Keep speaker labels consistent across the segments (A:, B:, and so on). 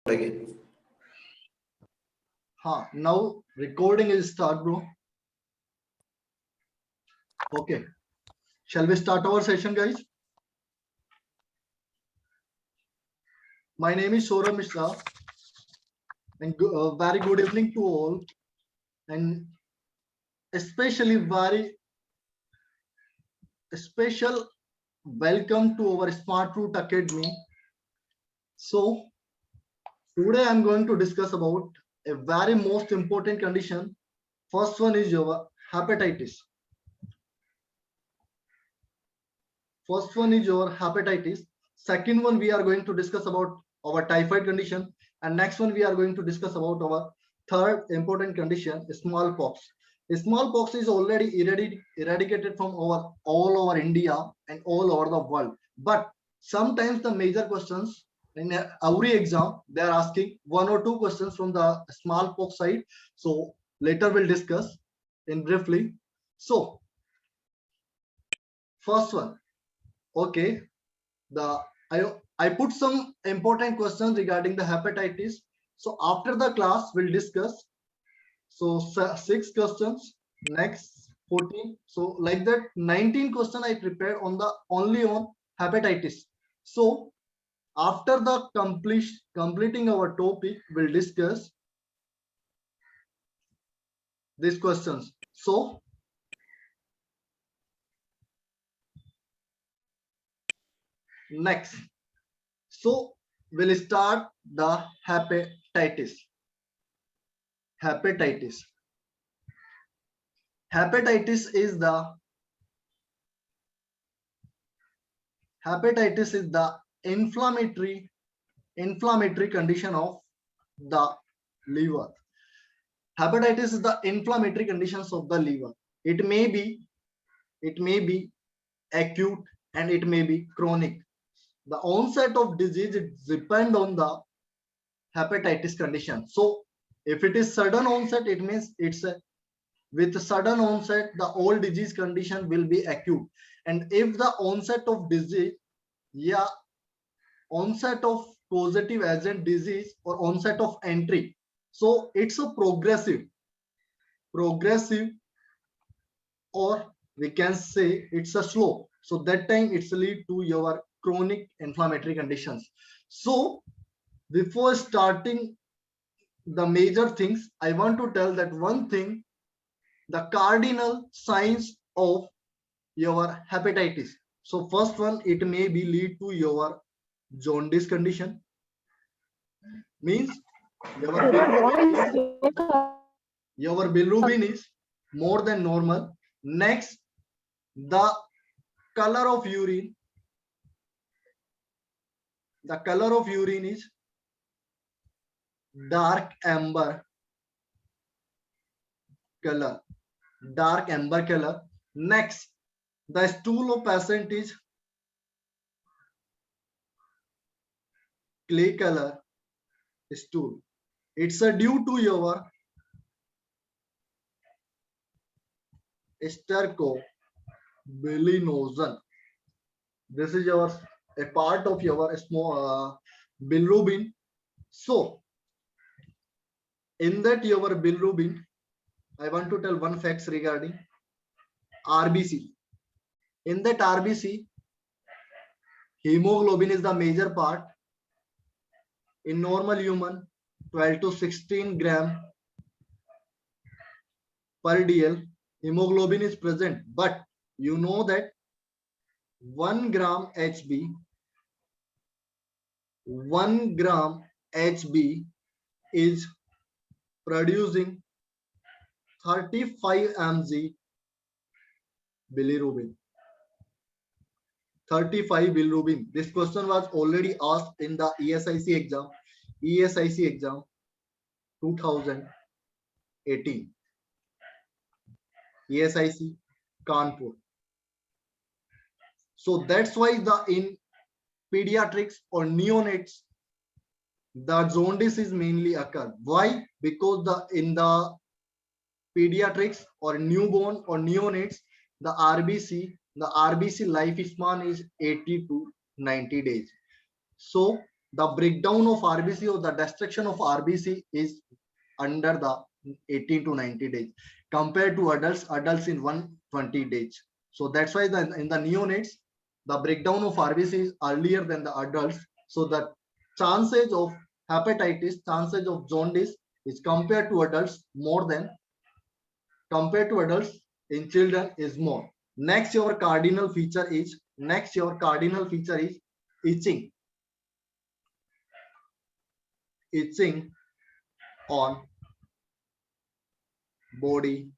A: again.
B: Now recording is start, bro. Okay. Shall we start our session, guys? My name is Saurabh Mishra, and very good evening to all, and especially very special welcome to our Smart Route Academy. So today I'm going to discuss about a very most important condition. First one is your hepatitis. First one is your hepatitis. Second one we are going to discuss about our typhoid condition, and next one we are going to discuss about our third important condition, smallpox. Smallpox is already eradicated from all over India and all over the world. But sometimes the major questions in every exam they are asking one or two questions from the smallpox side. So later we'll discuss in briefly. So first one, okay, the I put some important questions regarding the hepatitis. So after the class we'll discuss. So 6 questions, next 14. So like that 19 question I prepared on the only on hepatitis. So after the completing our topic, we'll discuss these questions. So next, so we'll start the hepatitis. Hepatitis. Hepatitis is the inflammatory condition of the liver. Hepatitis is the inflammatory conditions of the liver. It may be acute and it may be chronic. The onset of disease depend on the hepatitis condition. So if it is sudden onset, it means with sudden onset the whole disease condition will be acute. And if the onset of disease, onset of positive agent disease or onset of entry, so it's a progressive, or we can say it's a slow. So that time it's lead to your chronic inflammatory conditions. So before starting the major things, I want to tell that one thing, the cardinal signs of your hepatitis. So first one, it may be lead to your jaundice condition, means your bilirubin is more than normal. Next, the color of urine is dark amber color. Next, the stool of patient is clay color stool. It's due to your stercobilinosin. This is a part of your small bilirubin. So in that your bilirubin, I want to tell one facts regarding RBC. In that RBC, hemoglobin is the major part. In normal human, 12 to 16 gram per dl hemoglobin is present, but you know that 1 gram HB is producing 35 mg bilirubin. 35 bilirubin. This question was already asked in the ESIC exam 2018. ESIC Kanpur. So that's why in pediatrics or neonates, the jaundice is mainly occur. Why? Because in the pediatrics or newborn or neonates, the RBC lifespan is 80 to 90 days. So the breakdown of RBC or the destruction of RBC is under the 18 to 90 days compared to adults in 120 days. So that's why in the neonates, the breakdown of RBC is earlier than the adults. So the chances of hepatitis, chances of jaundice is compared to adults in children is more. Next, your cardinal feature is itching. Itching on body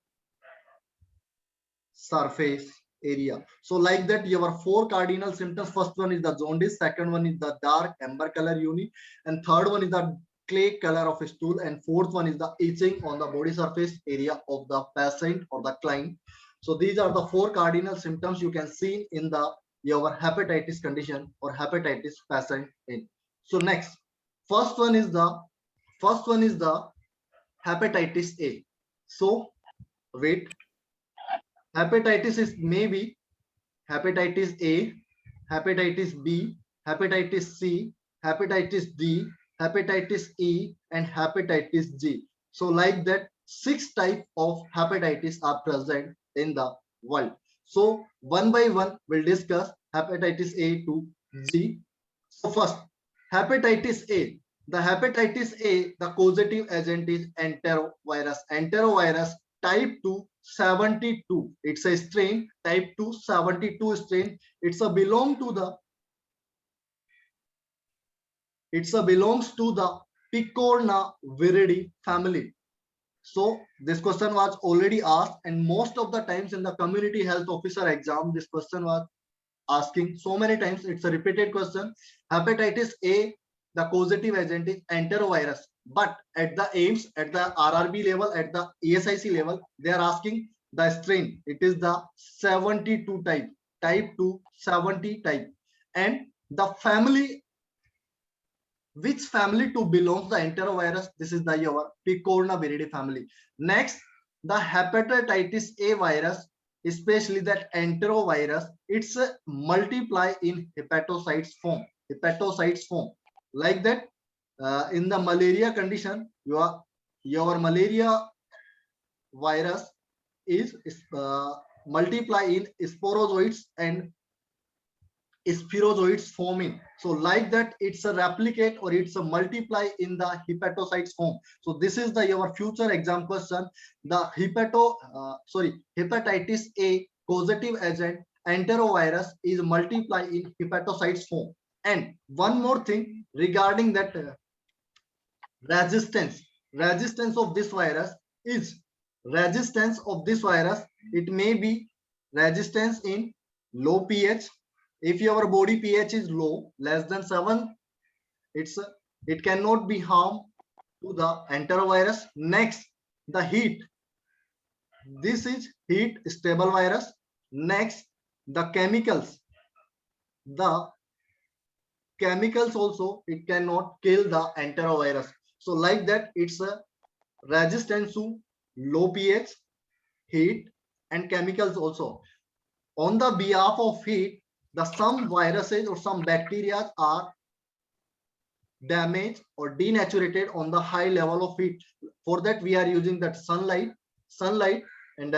B: surface area. So like that, your four cardinal symptoms. First one is the jaundice, second one is the dark amber color uni, and third one is the clay color of a stool, and fourth one is the itching on the body surface area of the patient or the client. So these are the four cardinal symptoms you can see in the your hepatitis condition or hepatitis patient in. So next, first one is the hepatitis A. So wait, hepatitis is maybe hepatitis A, hepatitis B, hepatitis C, hepatitis D, hepatitis E, and hepatitis G. So like that, 6 types of hepatitis are present in the world. So one by one, we'll discuss hepatitis A to G. So first, hepatitis A. The hepatitis A, the causative agent is enterovirus. Enterovirus type 272. It's a strain, type 272 strain. It's a belongs to the Picornaviridae family. So this question was already asked, and most of the times in the community health officer exam, this question was asking so many times. It's a repeated question. Hepatitis A, the causative agent is enterovirus, but at the AIMS, at the RRB level, at the ESIC level, they are asking the strain. It is the 72 type, type 270 type, and the family, which family to belongs the enterovirus? This is the your Picornaviridae family. Next, the hepatitis A virus, especially that enterovirus, it's a multiply in hepatocytes form. Like that, in the malaria condition, your malaria virus is multiply in sporozoites and spherozoites forming. So like that, it's a replicate or it's a multiply in the hepatocytes form. So this is the your future exam question. The hepatitis A causative agent enterovirus is multiply in hepatocytes form. And one more thing regarding that resistance of this virus is it may be resistance in low pH. If your body pH is low, less than 7, it cannot be harm to the enterovirus. Next, the heat. This is heat stable virus. Next, the chemicals. The chemicals also, it cannot kill the enterovirus. So like that, it's a resistance to low pH, heat, and chemicals also. On the behalf of heat, the some viruses or some bacteria are damaged or denaturated on the high level of heat. For that, we are using that sunlight, and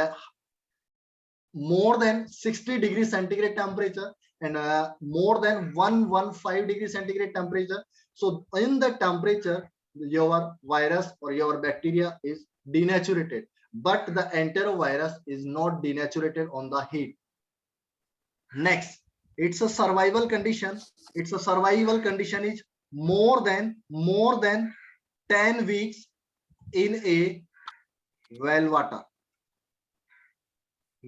B: more than 60 degrees centigrade temperature and more than 115 degrees centigrade temperature. So in the temperature, your virus or your bacteria is denaturated, but the enterovirus is not denaturated on the heat. Next, it's a survival condition. It's a survival condition is more than 10 weeks in a well water.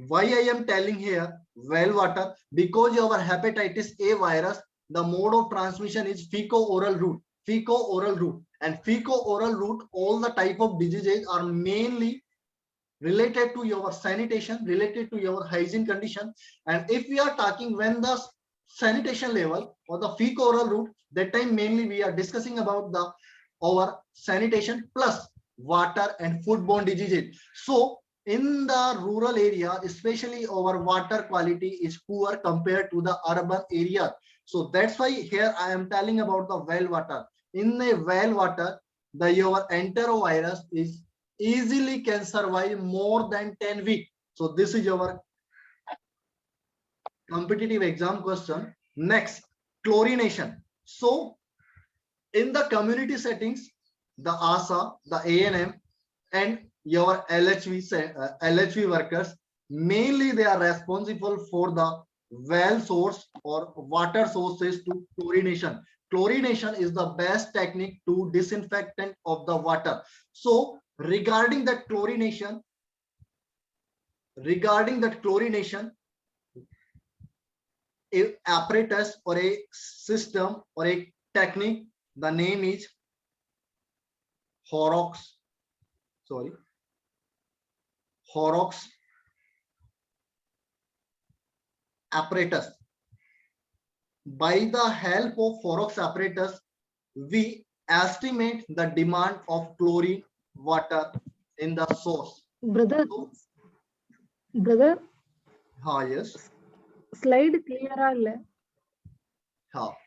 B: Why I am telling here well water? Because your hepatitis A virus, the mode of transmission is fecal-oral route. And fecal-oral route, all the type of diseases are mainly related to your sanitation, related to your hygiene condition. And if we are talking when the sanitation level or the fecal-oral route, that time mainly we are discussing about the our sanitation plus water and foodborne diseases. So in the rural area, especially our water quality is poor compared to the urban area. So that's why here I am telling about the well water. In a well water, your enterovirus is easily can survive more than 10 weeks. So this is your competitive exam question. Next, chlorination. So in the community settings, the ASA, the ANM, and your LHV workers, mainly they are responsible for the well source or water sources to chlorination. Chlorination is the best technique to disinfectant of the water. So regarding that chlorination, a apparatus or a system or a technique, the name is Horrocks apparatus. By the help of Horrocks apparatus, we estimate the demand of chlorine water in the source.
A: Brother,
B: Yes.
A: slide clear.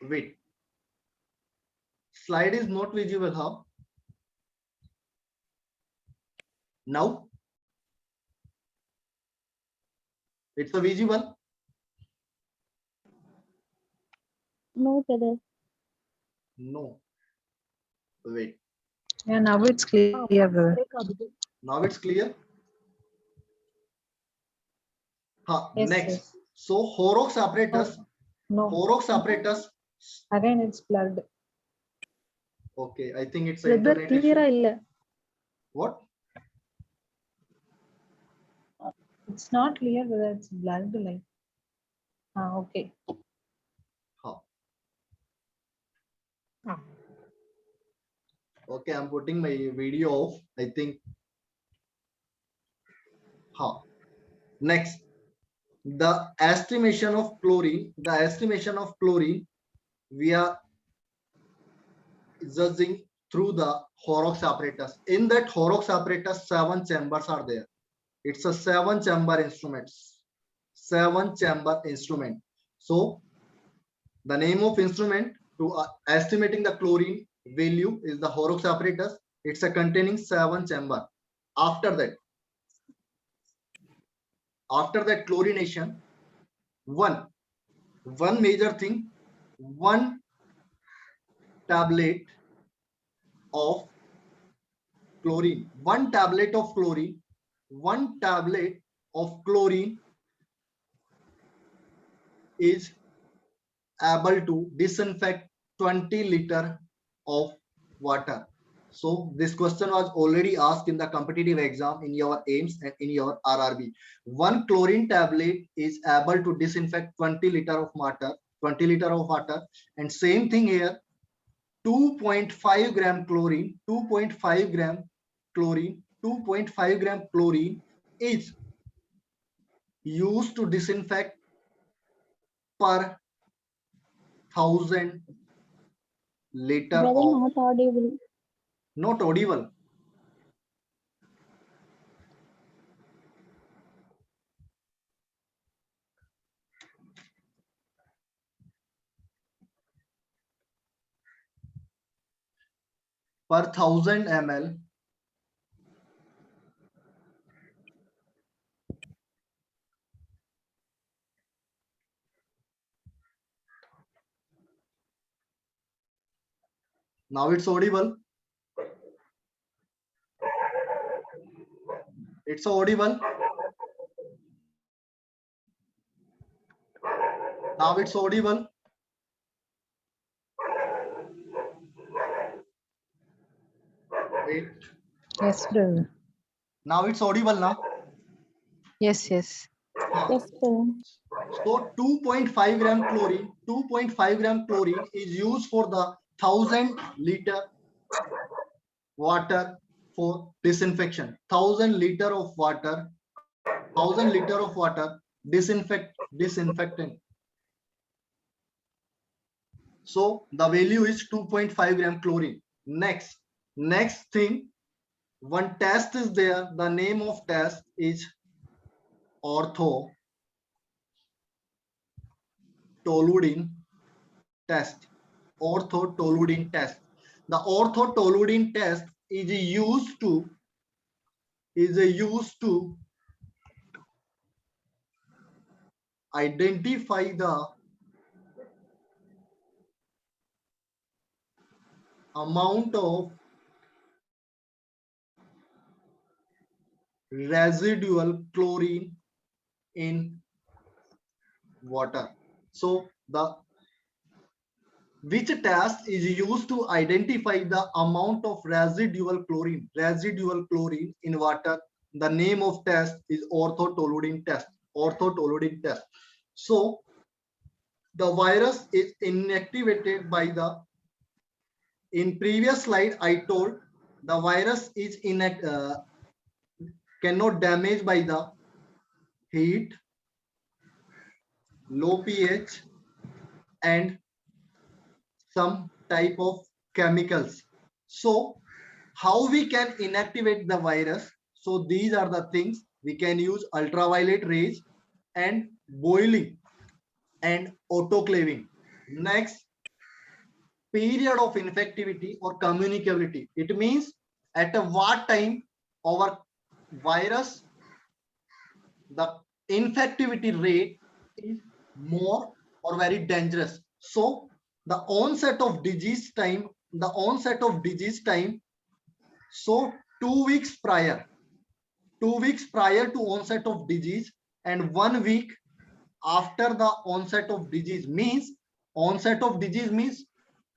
B: Wait. Slide is not visible. Now it's a visible.
C: No, brother.
B: No. Wait.
D: Yeah, now it's clear, brother.
B: Now it's clear.
D: Yes,
B: Next.
D: yes.
B: So Horrocks apparatus.
D: No.
B: Horrocks apparatus.
D: Again, it's blurred.
B: Okay, I think it's
A: Brother,
B: internet
A: clear
B: issue. What?
D: It's not clear whether it's blurred like. Okay.
B: Okay, I'm putting my video off. I think. Next, the estimation of chlorine. We are judging through the Horrocks apparatus. In that Horrocks apparatus, 7 chambers are there. It's a 7-chamber instrument. 7-chamber instrument. So the name of instrument to estimating the chlorine value is the Horrocks apparatus. It's a containing 7 chamber. After that chlorination, one major thing, 1 tablet of chlorine, 1 tablet of chlorine is able to disinfect 20 liter of water. So this question was already asked in the competitive exam in your AIMS and in your RRB. 1 chlorine tablet is able to disinfect 20 liter of water, and same thing here, 2.5 gram chlorine is used to disinfect per 1000 liter
C: Brother,
B: of
C: not audible.
B: not audible. Per 1000 ml now it's audible. It's audible. Now it's audible. Wait.
D: Yes, brother.
B: Now it's audible now.
D: Yes, yes.
C: Yes, brother.
B: So 2.5 gram chlorine is used for the 1000 liter water for disinfection. 1000 liter of water disinfectant. So the value is 2.5 gram chlorine. Next thing, one test is there. The name of test is orthotoluidine test. Orthotoluidine test. The orthotoluidine test is used to identify the amount of residual chlorine in water. So the which test is used to identify the amount of residual chlorine in water? The name of test is orthotoluidine test. So the virus is inactivated by the, in previous slide I told the virus is cannot damage by the heat, low pH and some type of chemicals. So how we can inactivate the virus? So these are the things we can use: ultraviolet rays and boiling and autoclaving. Next, period of infectivity or communicability. It means at what time our virus, the infectivity rate is more or very dangerous. So the onset of disease time, so 2 weeks prior to onset of disease and 1 week after the onset of disease means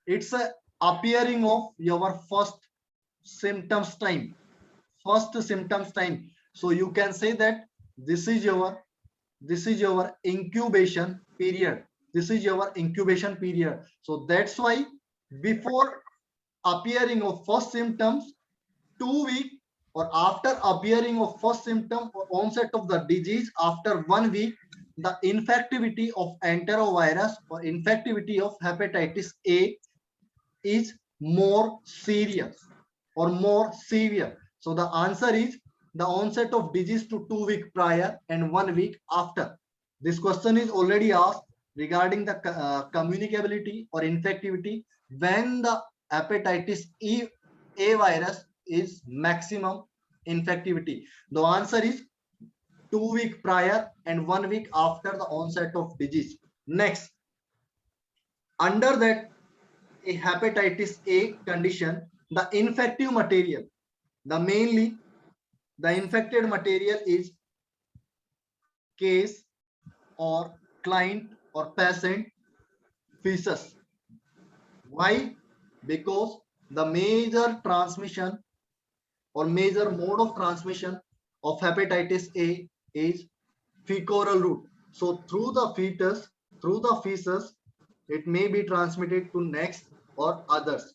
B: it's a appearing of your first symptoms time. So you can say that this is your incubation period. So that's why before appearing of first symptoms, 2 weeks, or after appearing of first symptom or onset of the disease after 1 week, the infectivity of enterovirus or infectivity of hepatitis A is more serious or more severe. So the answer is the onset of disease to 2 weeks prior and 1 week after. This question is already asked regarding the communicability or infectivity when the hepatitis A virus is maximum infectivity. The answer is 2 weeks prior and 1 week after the onset of disease. Next, under that a hepatitis A condition, the infective material, the infected material is case or client or patient feces. Why? Because the major transmission or major mode of transmission of hepatitis A is fecal route. So through the feces, it may be transmitted to next or others.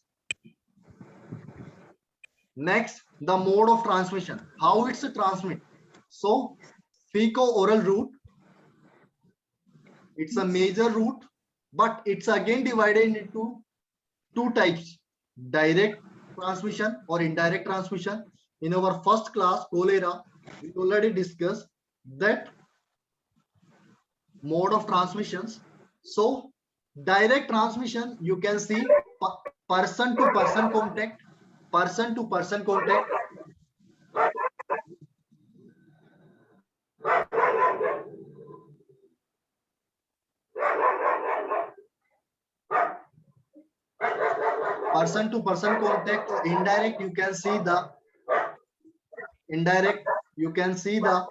B: Next, the mode of transmission. How it's transmit? So fecal-oral route, it's a major route, but it's again divided into two types: direct transmission or indirect transmission. In our first class cholera, we already discussed that mode of transmissions. So direct transmission, you can see person to person contact, or indirect, you can see the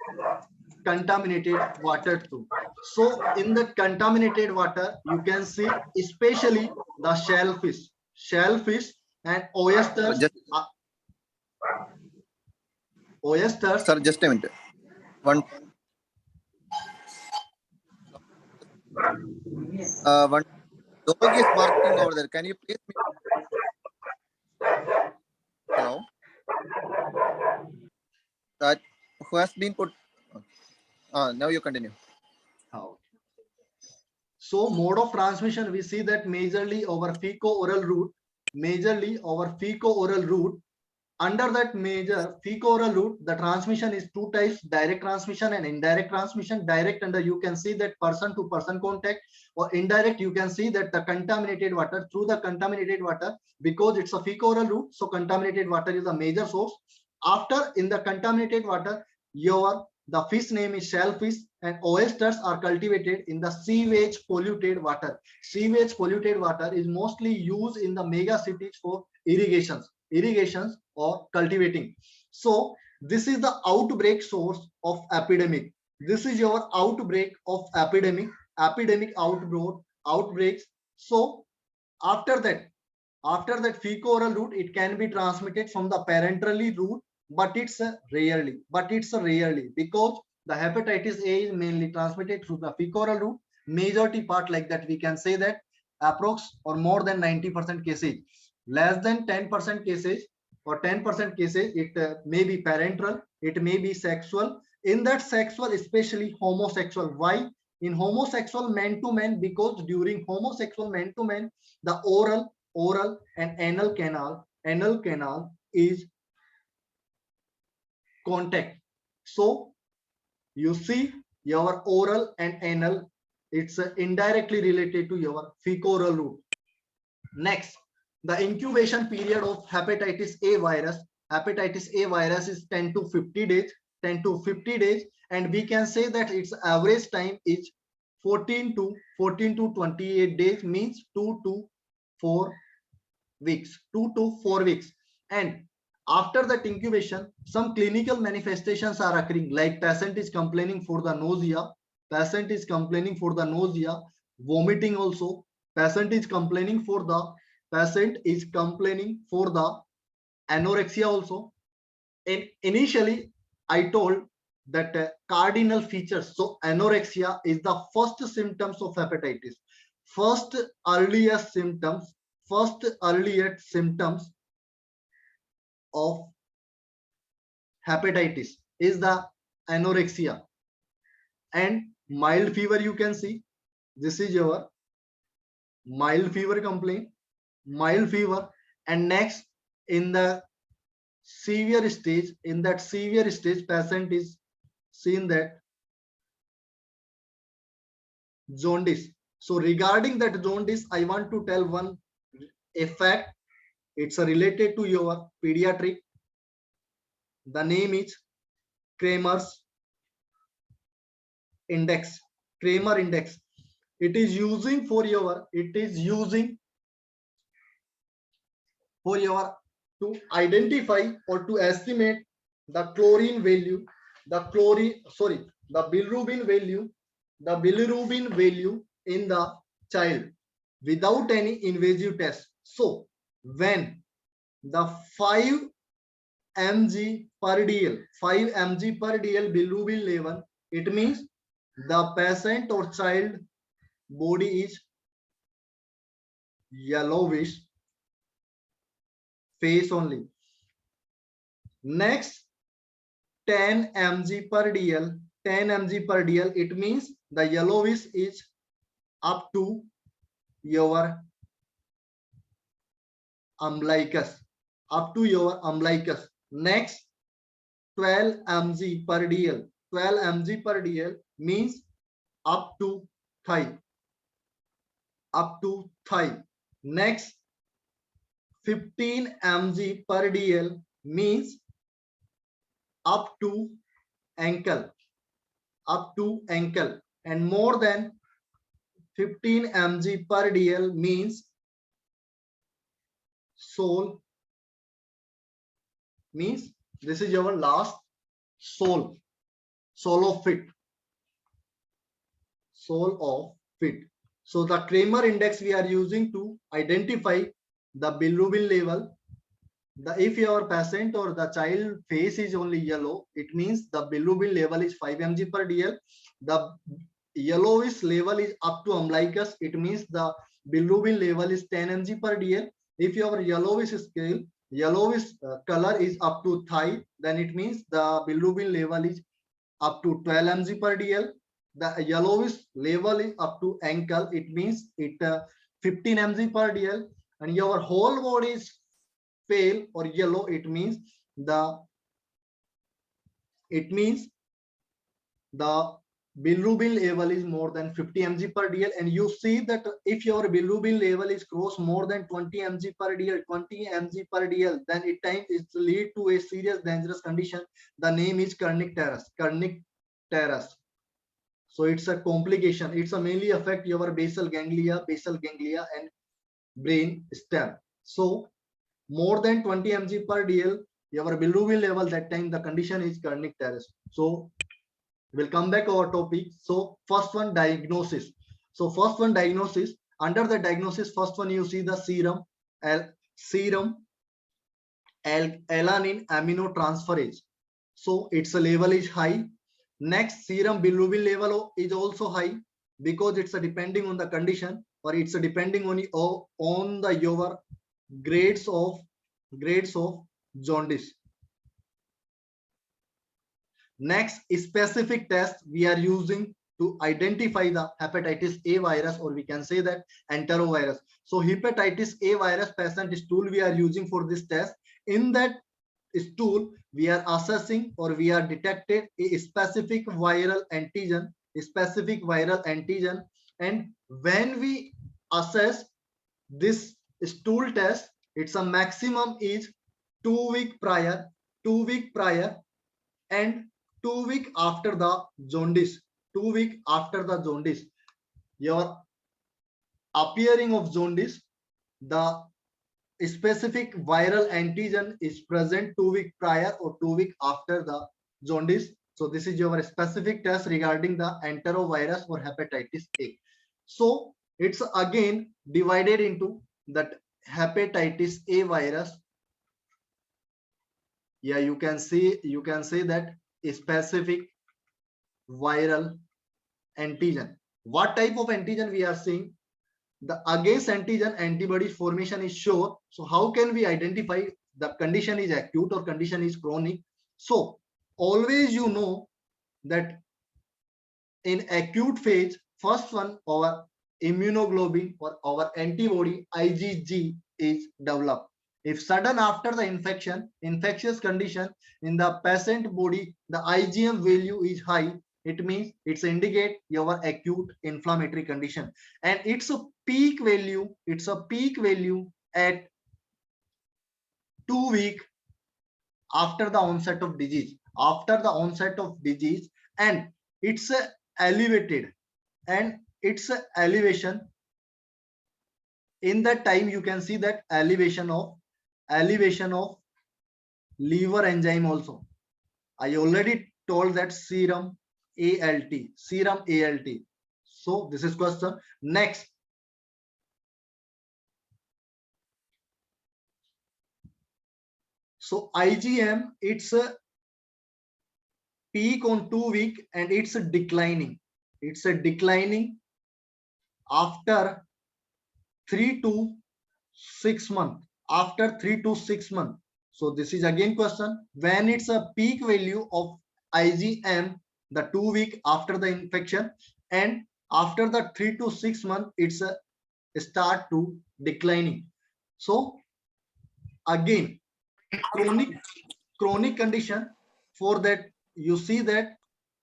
B: contaminated water too. So in the contaminated water, you can see especially the shellfish and oysters.
E: Sir, just a minute. One dog is barking over there. Can you please? Hello. That who has been put? Now you continue.
B: So mode of transmission, we see that majorly over fecal-oral route, under that major fecal-oral route, the transmission is two types: direct transmission and indirect transmission. Direct, under you can see that person to person contact, or indirect you can see that the contaminated water, through the contaminated water, because it's a fecal-oral route, so contaminated water is a major source. After, in the contaminated water, the fish name is shellfish, and oysters are cultivated in the sewage polluted water. Sewage polluted water is mostly used in the mega cities for irrigations or cultivating. So this is the outbreak source of epidemic. This is your outbreak of epidemic outbreaks. So after that fecal-oral route, it can be transmitted from the parenterally route, but it's rarely because the hepatitis A is mainly transmitted through the fecal-oral route. Majority part, like that, we can say that approx or more than 90% cases. Less than 10% cases or 10% cases, it may be parenteral, it may be sexual. In that sexual, especially homosexual. Why? In homosexual man to man, because during homosexual man to man, the oral and anal canal is contact. So you see, your oral and anal, it's indirectly related to your fecal-oral route. Next, the incubation period of hepatitis A virus. Hepatitis A virus is 10 to 50 days, and we can say that its average time is 14 to 28 days, means 2 to 4 weeks. And after that incubation, some clinical manifestations are occurring, like patient is complaining for the nausea, vomiting also. Patient is complaining for the anorexia also. And initially I told that cardinal features. So anorexia is the first symptoms of hepatitis. First earliest symptoms of hepatitis is the anorexia. And mild fever, you can see, this is your mild fever complaint, and next, in the severe stage, patient is seen that jaundice. So regarding that jaundice, I want to tell one effect. It's related to your pediatric. The name is Kramer index. It is using to identify or to estimate the chlorine value, the bilirubin value in the child without any invasive test. So when the 5 mg per dl bilirubin level, it means the patient or child body is yellowish face only. Next, 10 mg per dl, it means the yellowish is up to your umbilicus, Next, 12 mg per dl, means up to thigh. Next, 15 mg per dl means up to ankle, and more than 15 mg per dl means sole, means this is your last sole of feet. So the Kramer index we are using to identify the bilirubin level. If your patient or the child face is only yellow, it means the bilirubin level is 5 mg per dl. The yellowish level is up to umbilicus, it means the bilirubin level is 10 mg per dl. If your yellowish color is up to thigh, then it means the bilirubin level is up to 12 mg per dl. The yellowish level is up to ankle, it means it 15 mg per dl. And your whole body is pale or yellow, it means the bilirubin level is more than 50 mg per dl, and you see that if your bilirubin level is cross more than 20 mg per dl, then it times it lead to a serious dangerous condition. The name is Kernicterus. So it's a complication. It's a mainly affect your basal ganglia and brain stem. So more than 20 mg per dl, your bilirubin level, that time the condition is Kernicterus. So we'll come back to our topic. So first one, diagnosis. So first one, diagnosis. Under the diagnosis, first one you see the serum alanine aminotransferase. So its level is high. Next, serum bilirubin level is also high, because it's depending on the condition, or it's depending on the your grades of jaundice. Next, specific test we are using to identify the hepatitis A virus, or we can say that enterovirus. So hepatitis A virus patient stool we are using for this test. In that stool, we are assessing, or we are detected a specific viral antigen, and when we assess this stool test, its a maximum is 2 week prior, and 2 week after the jaundice. 2 week after the jaundice, your appearing of jaundice, the specific viral antigen is present 2 week prior or 2 week after the jaundice. So this is your specific test regarding the enterovirus or hepatitis A. So it's again divided into that hepatitis A virus. Yeah, you can say that a specific viral antigen. What type of antigen we are seeing? The against antigen antibody formation is sure. So how can we identify the condition is acute or condition is chronic? So always you know that in acute phase, first one, our immunoglobulin or our antibody IgG is developed. If sudden after the infectious condition in the patient body, the IgM value is high, it means it's indicate your acute inflammatory condition, and it's a peak value at 2 week after the onset of disease, and it's elevated, and it's elevation. In that time you can see that elevation of liver enzyme also. I already told that serum ALT. So this is question. Next, so IgM, it's a peak on 2 week, and it's declining. After 3 to 6 months. So this is again question, when it's a peak value of IgM, the 2 week after the infection, and after the 3 to 6 months, it's a start to declining. So again, chronic condition, for that you see that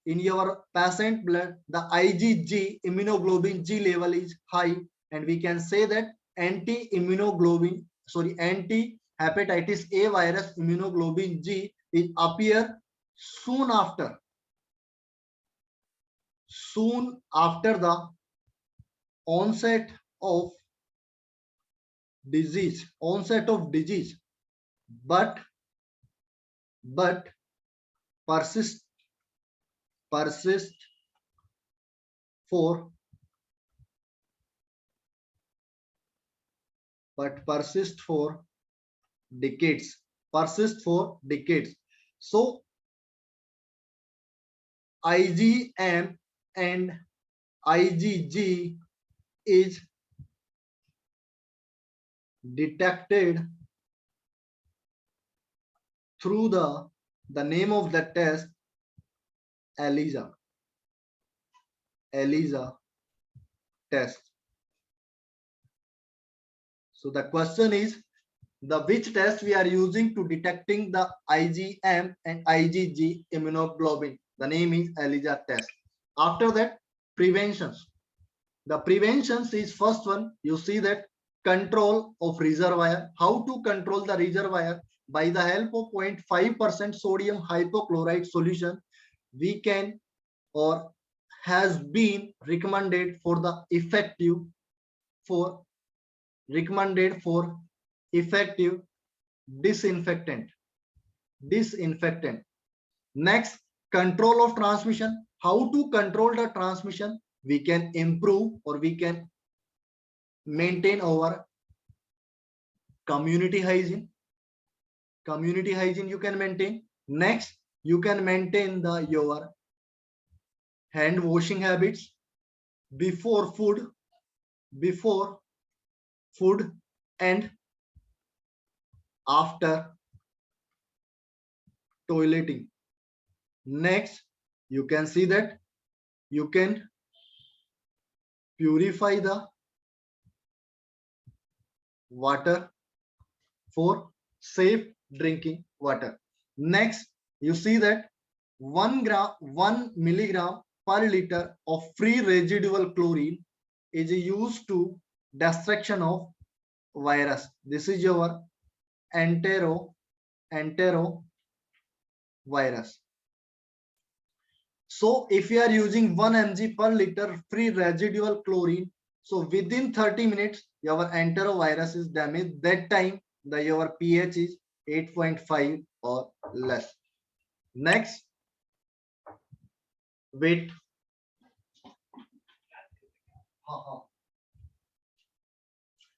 B: in your patient blood, the IgG immunoglobulin G level is high, and we can say that anti-hepatitis A virus immunoglobulin G is appear soon after the onset of disease, but persist for decades. So IgM and IgG is detected through the name of the test, ELISA test. So the question is, The which test we are using to detecting the IgM and IgG immunoglobulin. The name is ELISA test. After that, preventions. The preventions is first one. You see that control of reservoir. How to control the reservoir? By the help of 0.5% sodium hypochlorite solution, we can or has been recommended for the effective disinfectant. Next, control of transmission. How to control the transmission? We can improve or we can maintain our community hygiene. Community hygiene you can maintain. Next, you can maintain your hand washing habits before food and after toileting. Next, you can see that you can purify the water for safe drinking water. Next, you see that 1 milligram per liter of free residual chlorine is used to destruction of virus. This is your enterovirus. So if you are using 1 mg per liter free residual chlorine, so within 30 minutes your enterovirus is damaged. That time your pH is 8.5 or less. Next, wait.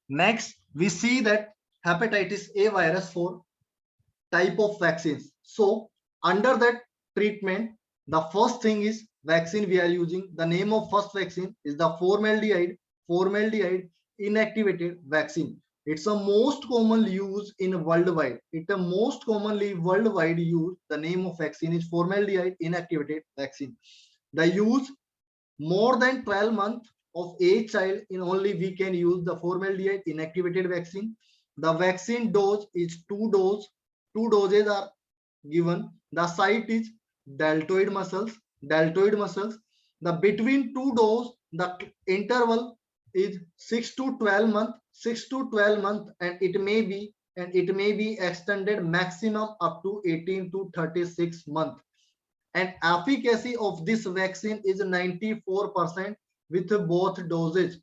B: Next, we see that hepatitis A virus for type of vaccines. So under that treatment, the first thing is vaccine we are using. The name of first vaccine is the formaldehyde inactivated vaccine. It's a most commonly used in worldwide. It's a most commonly worldwide used. The name of vaccine is formaldehyde inactivated vaccine. The use more than 12 months of age child in only we can use the formaldehyde inactivated vaccine. The vaccine dose is 2 doses. 2 doses are given. The site is deltoid muscles. The between 2 doses, the interval is 6 to 12 months. And it may be extended maximum up to 18 to 36 months. And efficacy of this vaccine is 94% with both doses.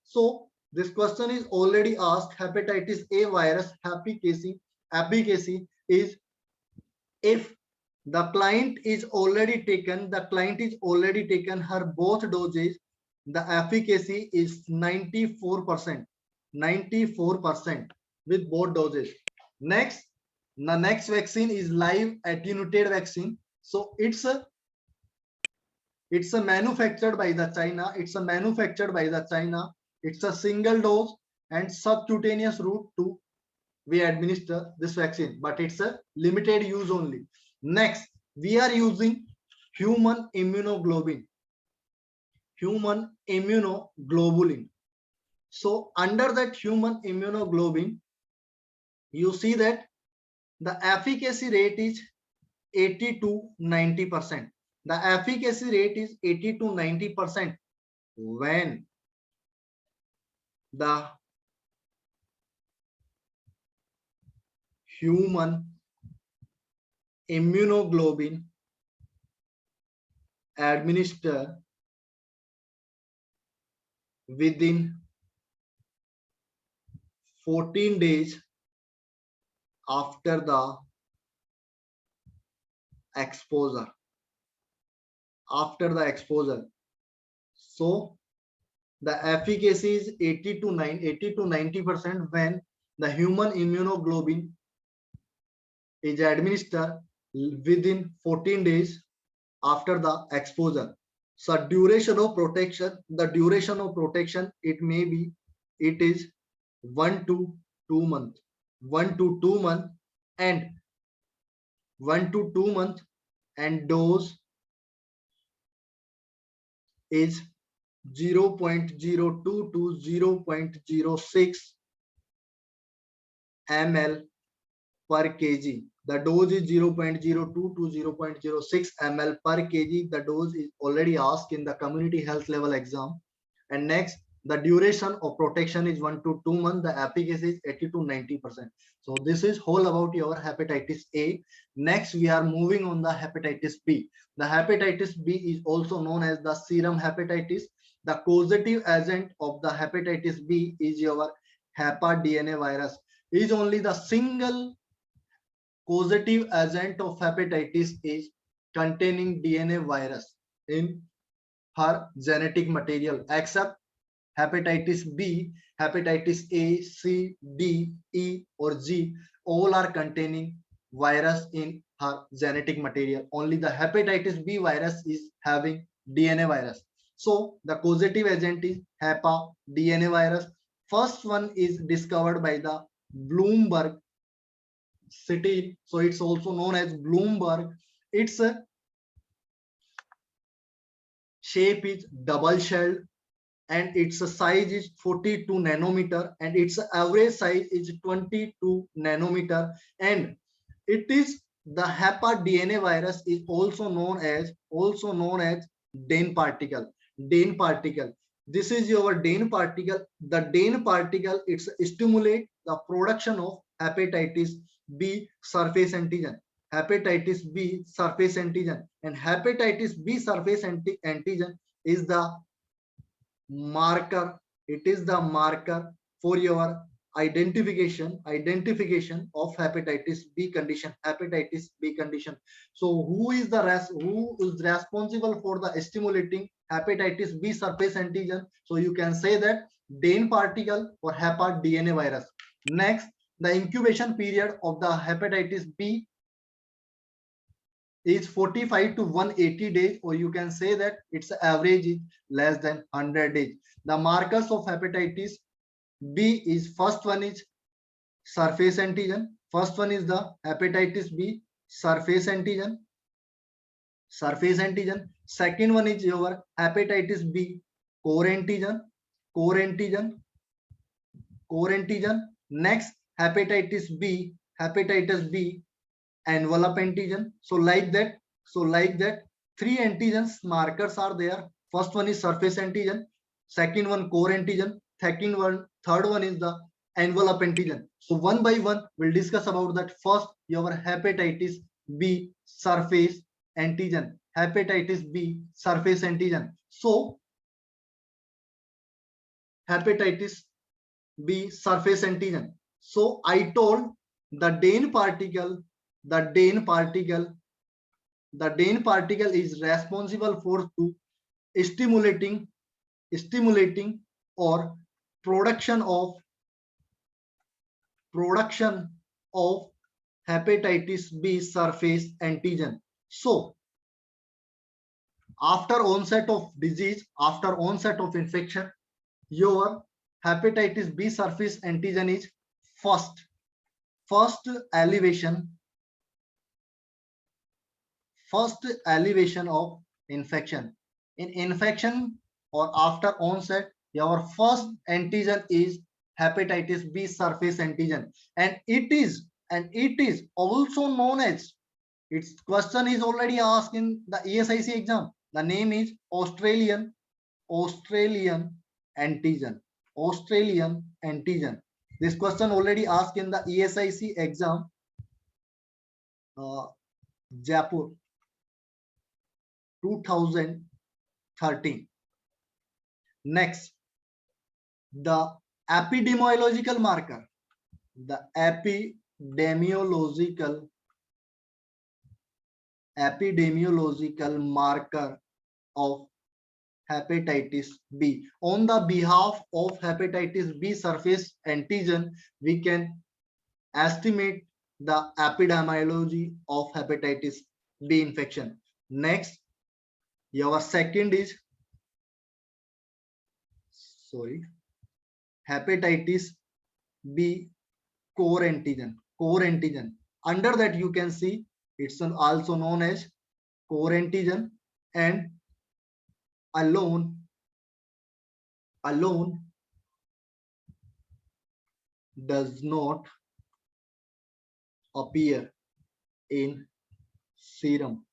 B: So this question is already asked. Hepatitis A virus efficacy is if the client is already taken her both doses, the efficacy is 94% with both doses. Next, the next vaccine is live attenuated vaccine. So it's a manufactured by the China. It's a single dose and subcutaneous route to we administer this vaccine, but it's a limited use only. Next, we are using human immunoglobulin. So under that human immunoglobulin, you see that the efficacy rate is 80 to 90%. The efficacy rate is 80 to 90% when the human immunoglobulin administered within 14 days after the exposure. So the efficacy is 80 to 90% when the human immunoglobulin is administered within 14 days after the exposure. So duration of protection, it is 1 to 2 months. 1 to 2 months and dose is 0.02 to 0.06 ml per kg. The dose is 0.02 to 0.06 ml per kg. The dose is already asked in the community health level exam. And next, the duration of protection is 1 to 2 months. The efficacy is 80 to 90%. So this is whole about your hepatitis A. Next, we are moving on the hepatitis B. The hepatitis B is also known as the serum hepatitis. The causative agent of the hepatitis B is your HEPA-DNA virus. It is only the single causative agent of hepatitis is containing DNA virus in her genetic material, except hepatitis B, hepatitis A, C, D, E, or G, all are containing virus in her genetic material. Only the hepatitis B virus is having DNA virus. So the causative agent is HEPA DNA virus. First one is discovered by the Bloomberg city. So it's also known as Bloomberg. Its shape is double shelled and its size is 42 nanometer and its average size is 22 nanometer, and it is the HEPA DNA virus is also known as Dane particle. Dane particle. This is your Dane particle. The Dane particle it's stimulate the production of hepatitis B surface antigen. Hepatitis B surface antigen, and hepatitis B surface antigen is the marker. It is the marker for your identification of hepatitis B condition. So who is responsible for the stimulating hepatitis B surface antigen? So you can say that Dane particle or HEPA DNA virus. Next, the incubation period of the hepatitis B is 45 to 180 days, or you can say that its average is less than 100 days. The markers of hepatitis B is, first one is surface antigen. First one is the hepatitis B surface antigen. Second one is your hepatitis B core antigen. Next, hepatitis B envelope antigen. So like that, three antigens markers are there. First one is surface antigen, second one core antigen, third one is the envelope antigen. So one by one we'll discuss about that. First, your hepatitis B surface antigen. So hepatitis B surface antigen. So I told the Dane particle is responsible for stimulating or production of hepatitis B surface antigen. So after onset of disease, after onset of infection, your hepatitis B surface antigen is first elevation of infection. In infection or after onset, your first antigen is hepatitis B surface antigen, and it is also known as, its question is already asked in the ESIC exam. The name is Australian antigen. This question already asked in the ESIC exam, Jaipur 2013. Next, the epidemiological marker. The epidemiological marker of hepatitis B. On the behalf of hepatitis B surface antigen, we can estimate the epidemiology of hepatitis B infection. Next, your second is hepatitis B core antigen. Under that you can see it's also known as core antigen, and alone does not appear in serum.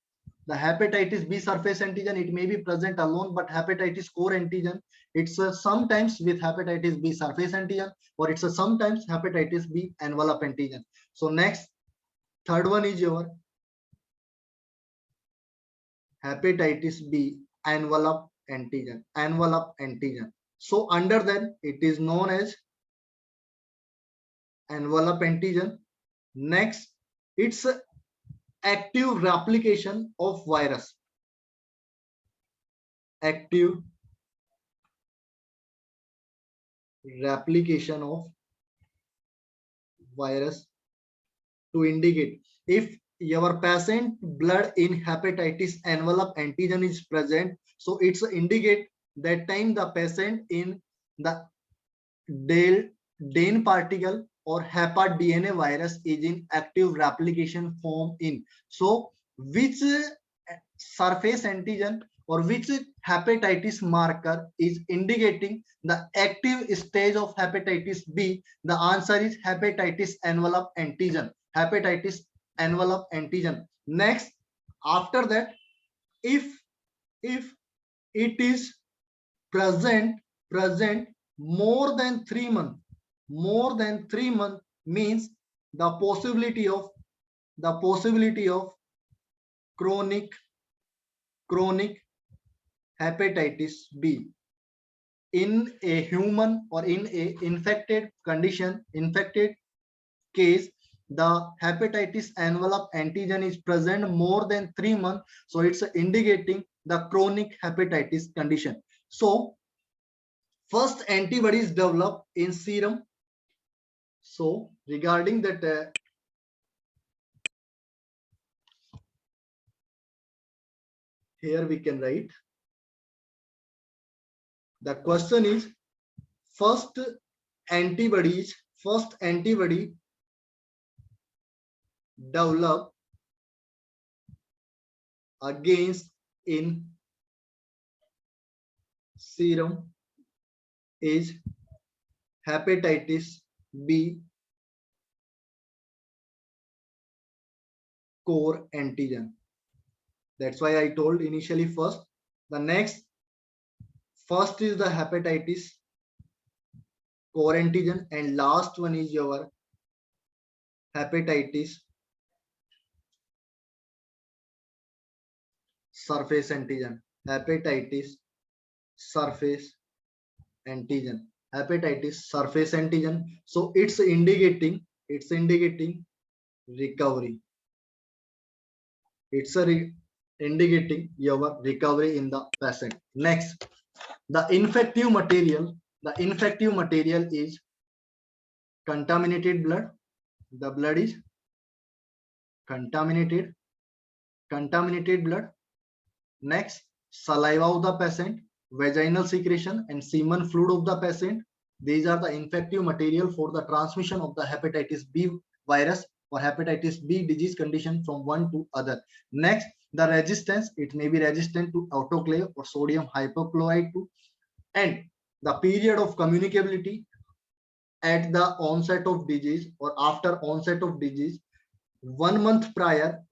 B: The hepatitis B surface antigen, it may be present alone, but hepatitis core antigen, it's sometimes with hepatitis B surface antigen, or it's sometimes hepatitis B envelope antigen. So next, third one is your hepatitis B envelope antigen. Envelope antigen. So under that, it is known as envelope antigen. Next, it's active replication of virus. Active replication of virus to indicate if your patient blood in hepatitis envelope antigen is present, so it's indicate that time the patient in the DANE particle or hepat DNA virus is in active replication form in. So which surface antigen or which hepatitis marker is indicating the active stage of hepatitis B? The answer is hepatitis envelope antigen. Hepatitis envelope antigen. Next, after that, if it is present more than 3 months, means the possibility of chronic hepatitis B in a human or in a infected case. The hepatitis envelope antigen is present more than 3 months, so it's indicating the chronic hepatitis condition. So first antibodies develop in serum. So regarding that, here we can write the question is first antibody develop against in serum is hepatitis B core antigen. That's why I told initially first. The next, first is the hepatitis core antigen, and last one is your hepatitis surface antigen. Hepatitis surface antigen. So it's indicating recovery. It's indicating your recovery in the patient. Next, the infective material is contaminated blood. The blood is contaminated blood. Next, saliva of the patient, vaginal secretion and semen fluid of the patient. These are the infective material for the transmission of the hepatitis B virus or hepatitis B disease condition from one to other. Next, the resistance, it may be resistant to autoclave or sodium hypochlorite too. And the period of communicability at the onset of disease or after onset of disease, 1 month prior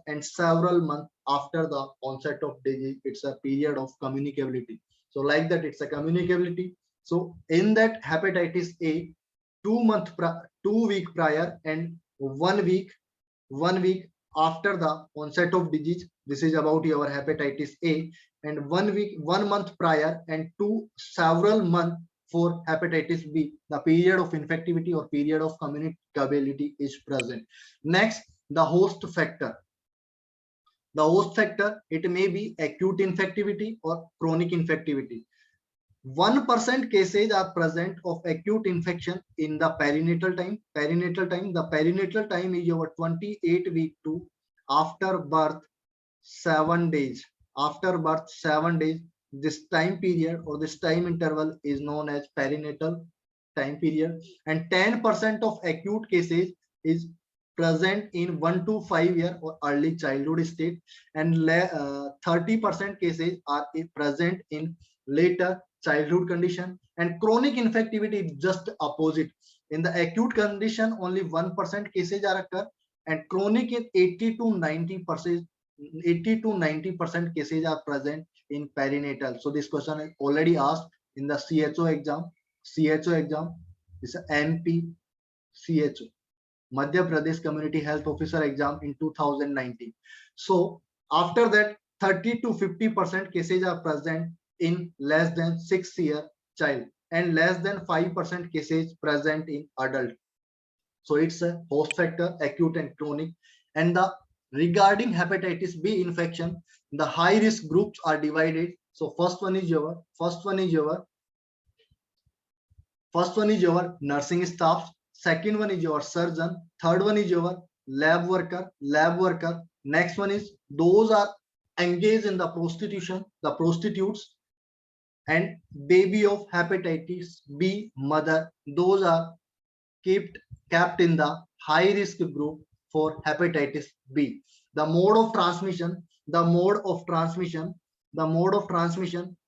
B: and several months after the onset of disease, it's a period of communicability. So like that, it's a communicability. So in that hepatitis A, 2 week prior and 1 week after the onset of disease, this is about your hepatitis A, and 1 month prior and several months for hepatitis B, the period of infectivity or period of communicability is present. Next, the host factor. It may be acute infectivity or chronic infectivity. 1% cases are present of acute infection in the perinatal time. The perinatal time is your 28 week to after birth 7 days. This time period or this time interval is known as perinatal time period, and 10% of acute cases is present in 1 to 5 year or early childhood state, and 30% cases are present in later childhood condition. And chronic infectivity is just opposite. In the acute condition, only 1% cases are occur, and chronic in 80 to 90%. 80 to 90% cases are present in perinatal. So this question is already asked in the CHO exam. CHO exam is MP CHO, Madhya Pradesh Community Health Officer exam in 2019. So after that, 30 to 50% cases are present in less than 6-year child, and less than 5% cases present in adult. So it's a host factor, acute and chronic. And the regarding hepatitis B infection, the high risk groups are divided. So first one is your nursing staff, second one is your surgeon, third one is your lab worker. Next one is those are engaged in the prostitution, the prostitutes, and baby of hepatitis B mother, those are kept in the high risk group for hepatitis B. The mode of transmission,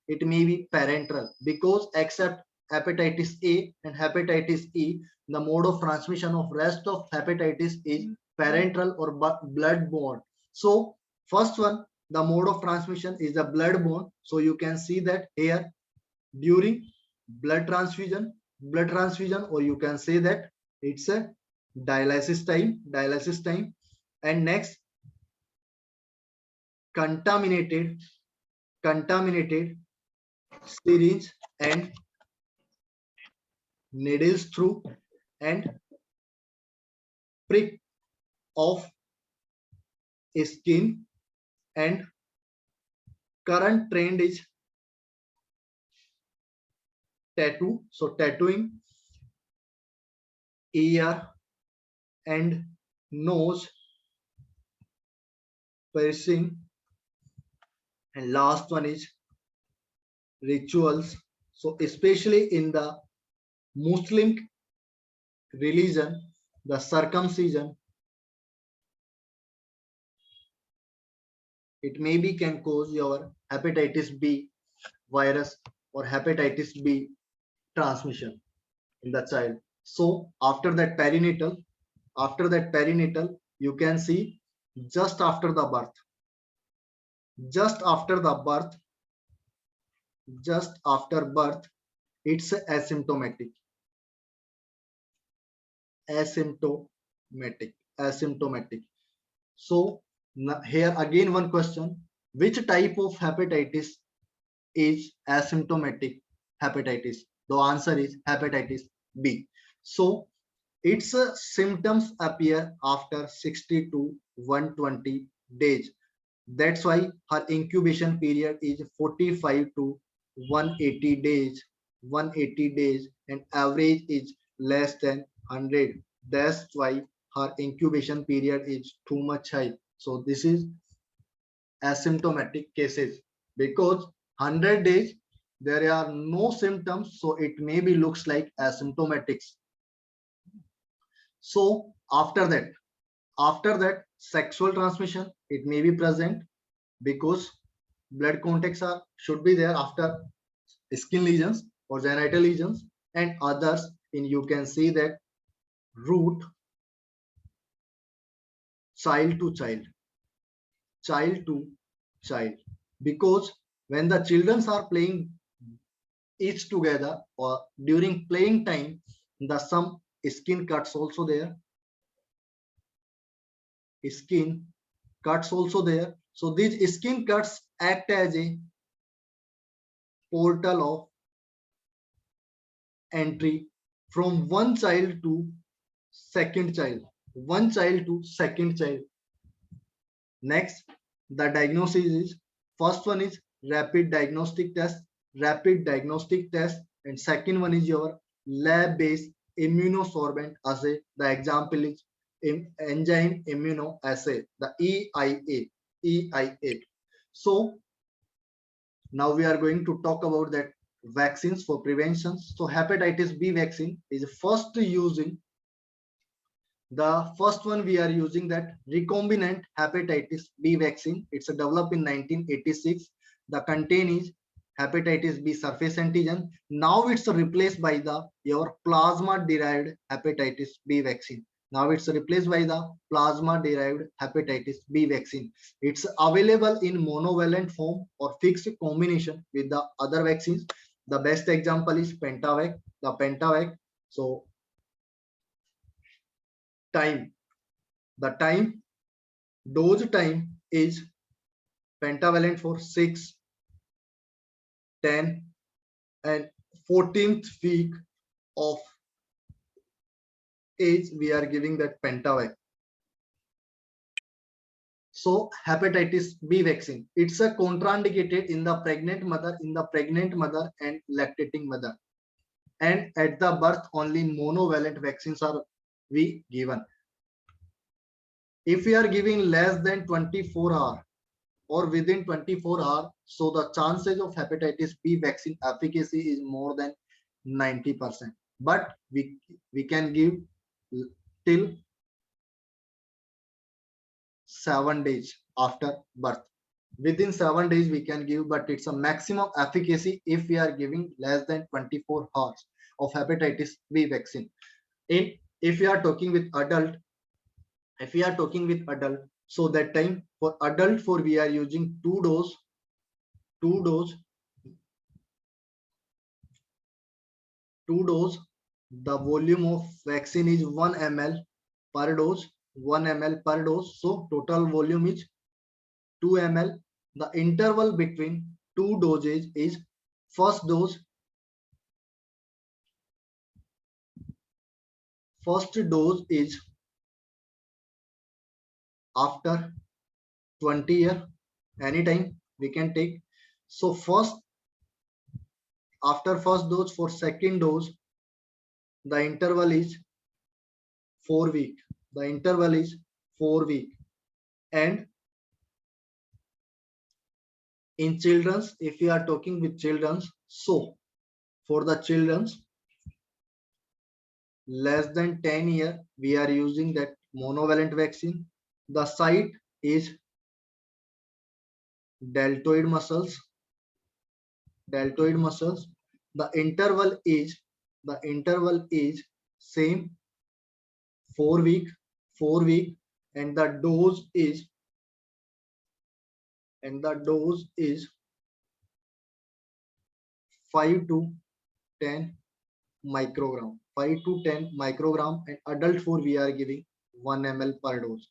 B: it may be parental, because except hepatitis A and hepatitis E, the mode of transmission of rest of hepatitis is parental or blood-borne. So first one, the mode of transmission is the blood-borne. So you can see that here during blood transfusion, or you can say that it's a dialysis time. And next, contaminated syringe and needles through and prick of skin, and current trend is tattoo. So tattooing ear and nose piercing, and last one is rituals. So especially in the Muslim religion, the circumcision, it maybe can cause your hepatitis B virus or hepatitis B transmission in the child. So after that perinatal, you can see just after birth, it's asymptomatic. So here again one question: which type of hepatitis is asymptomatic hepatitis? The answer is hepatitis B. So its symptoms appear after 60 to 120 days. That's why her incubation period is 45 to 180 days. And average is less than 100. That's why her incubation period is too much high. So this is asymptomatic cases, because 100 days there are no symptoms, so it maybe looks like asymptomatic. So after that sexual transmission, it may be present, because blood contacts should be there after skin lesions or genital lesions, and others in, you can see that root, child to child, because when the children are playing each together or during playing time, the some skin cuts also there, so these skin cuts act as a portal of entry from one child to second child. Next, the diagnosis is, first one is rapid diagnostic test, and second one is your lab based immunosorbent assay. The example is enzyme immunoassay, the EIA. So now we are going to talk about that vaccines for prevention. So hepatitis B vaccine is the first one we are using, that recombinant hepatitis B vaccine. It's developed in 1986. The content is hepatitis B surface antigen. Now it's replaced by the your plasma derived hepatitis B vaccine. Now it's replaced by the plasma derived hepatitis B vaccine. It's available in monovalent form or fixed combination with the other vaccines. The best example is Pentavac. The Pentavac. So time, the time, dose time is pentavalent for 6, 10, and 14th week of age we are giving that Pentavac. So hepatitis B vaccine, it's a contraindicated in the pregnant mother, and lactating mother, and at the birth only monovalent vaccines are we given. If we are giving less than 24 hours or within 24 hours, so the chances of hepatitis B vaccine efficacy is more than 90%. But we can give till 7 days after birth. Within 7 days we can give, but it's a maximum efficacy if we are giving less than 24 hours of hepatitis B vaccine. If we are talking with adult, so that time for adult for we are using two dose. The volume of vaccine is 1 ml per dose, 1 ml per dose. So total volume is 2 ml. The interval between two doses is first dose is after 20 years, anytime we can take. So after first dose, for second dose the interval is 4 week. And in children's, if we are talking with children's, so for the children's less than 10 year we are using that monovalent vaccine. The site is deltoid muscles. The interval is same 4 week, and the dose is 5 to 10 microgram. And adult for we are giving 1 ml per dose,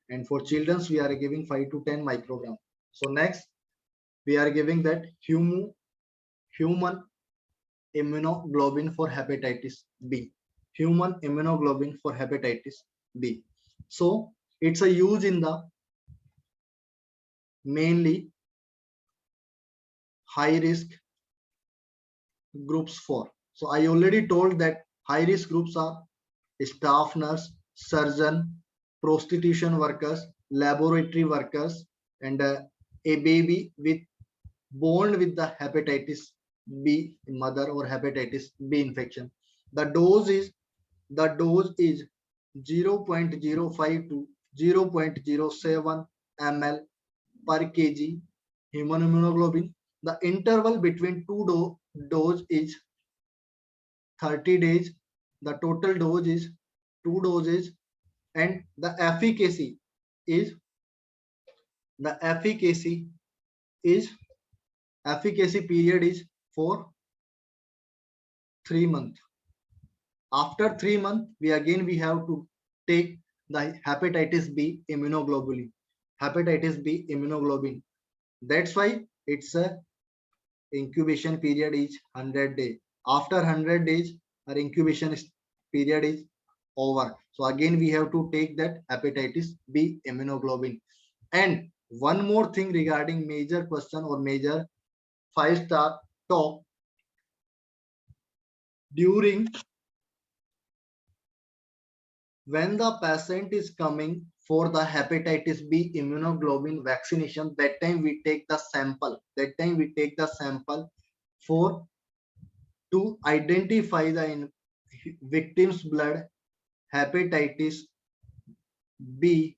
B: and for children we are giving 5 to 10 microgram. So next we are giving that human immunoglobulin for hepatitis B. So it's a use in the mainly high risk groups for. So I already told that high risk groups are staff nurse, surgeon, prostitution workers, laboratory workers, and a baby born with the hepatitis B mother or hepatitis B infection. The dose is 0.05 to 0.07 ml per kg human immunoglobulin. The interval between two dose is 30 days. The total dose is 2 doses, and the efficacy period is for 3 months. After 3 months we have to take the hepatitis B immunoglobulin. That's why it's a incubation period is 100 days. After 100 days our incubation period is over. So again we have to take that hepatitis B immunoglobulin. And one more thing regarding major question or major 5-star talk, during when the patient is coming for the hepatitis B immunoglobulin vaccination, that time we take the sample. For to identify the victim's blood hepatitis B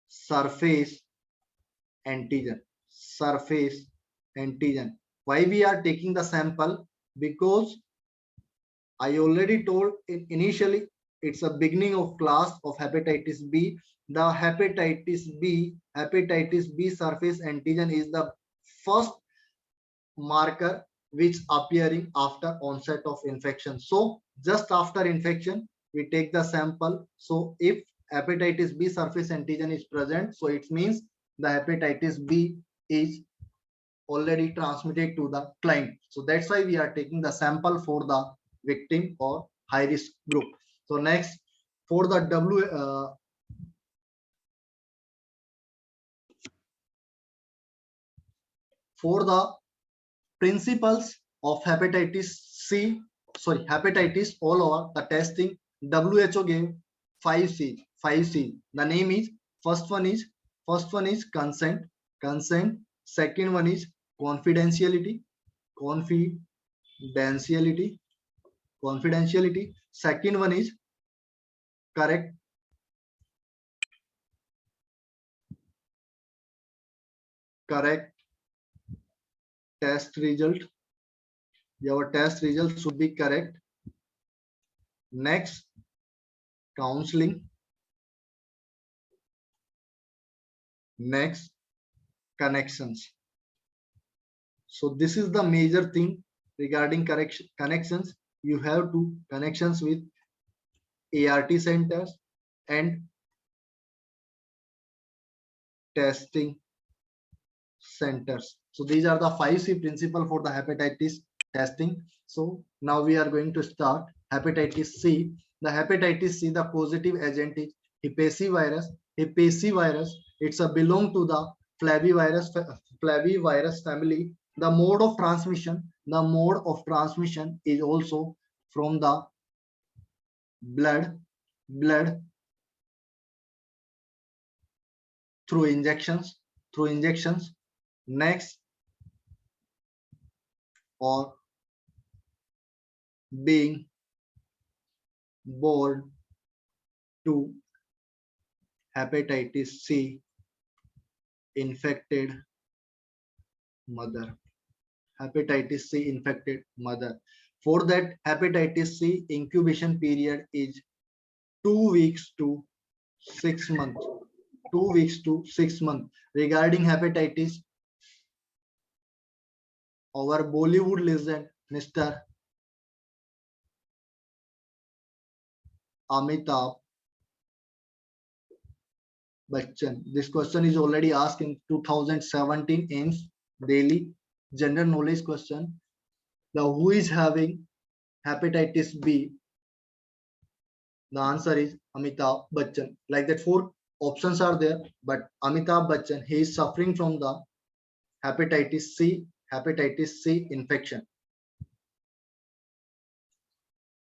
B: surface antigen. antigen. Why we are taking the sample? Because I already told initially it's a beginning of class of hepatitis B. The hepatitis B surface antigen is the first marker which appearing after onset of infection. So just after infection, we take the sample. So if hepatitis B surface antigen is present, so it means the hepatitis B is already transmitted to the client. So that's why we are taking the sample for the victim or high risk group. So next, for the for the principles of hepatitis all over the testing, WHO gave 5 C's. 5 C's. The name is first one is consent. Second one is confidentiality. Confidentiality. Confidentiality. Second one is correct correct test result. Your test result should be correct. Next, counseling. Next, connections. So this is the major thing regarding connections. You have to connections with ART centers and testing centers. So these are the 5 C principle for the hepatitis testing. So now we are going to start hepatitis C. The hepatitis C, the positive agent is Hepativirus. Hepativirus, it's a belong to the flavivirus family. The mode of transmission is also from the blood through injections. Next, or being born to hepatitis C infected mother. Hepatitis C infected mother. For that, hepatitis C incubation period is 2 weeks to 6 months. 2 weeks to 6 months. Regarding hepatitis, our Bollywood legend, Mr. Amitabh Bachchan. This question is already asked in 2017 in Delhi general knowledge question. Now, who is having hepatitis B? The answer is Amitabh Bachchan. Like that, 4 options are there, but Amitabh Bachchan, he is suffering from the hepatitis C infection.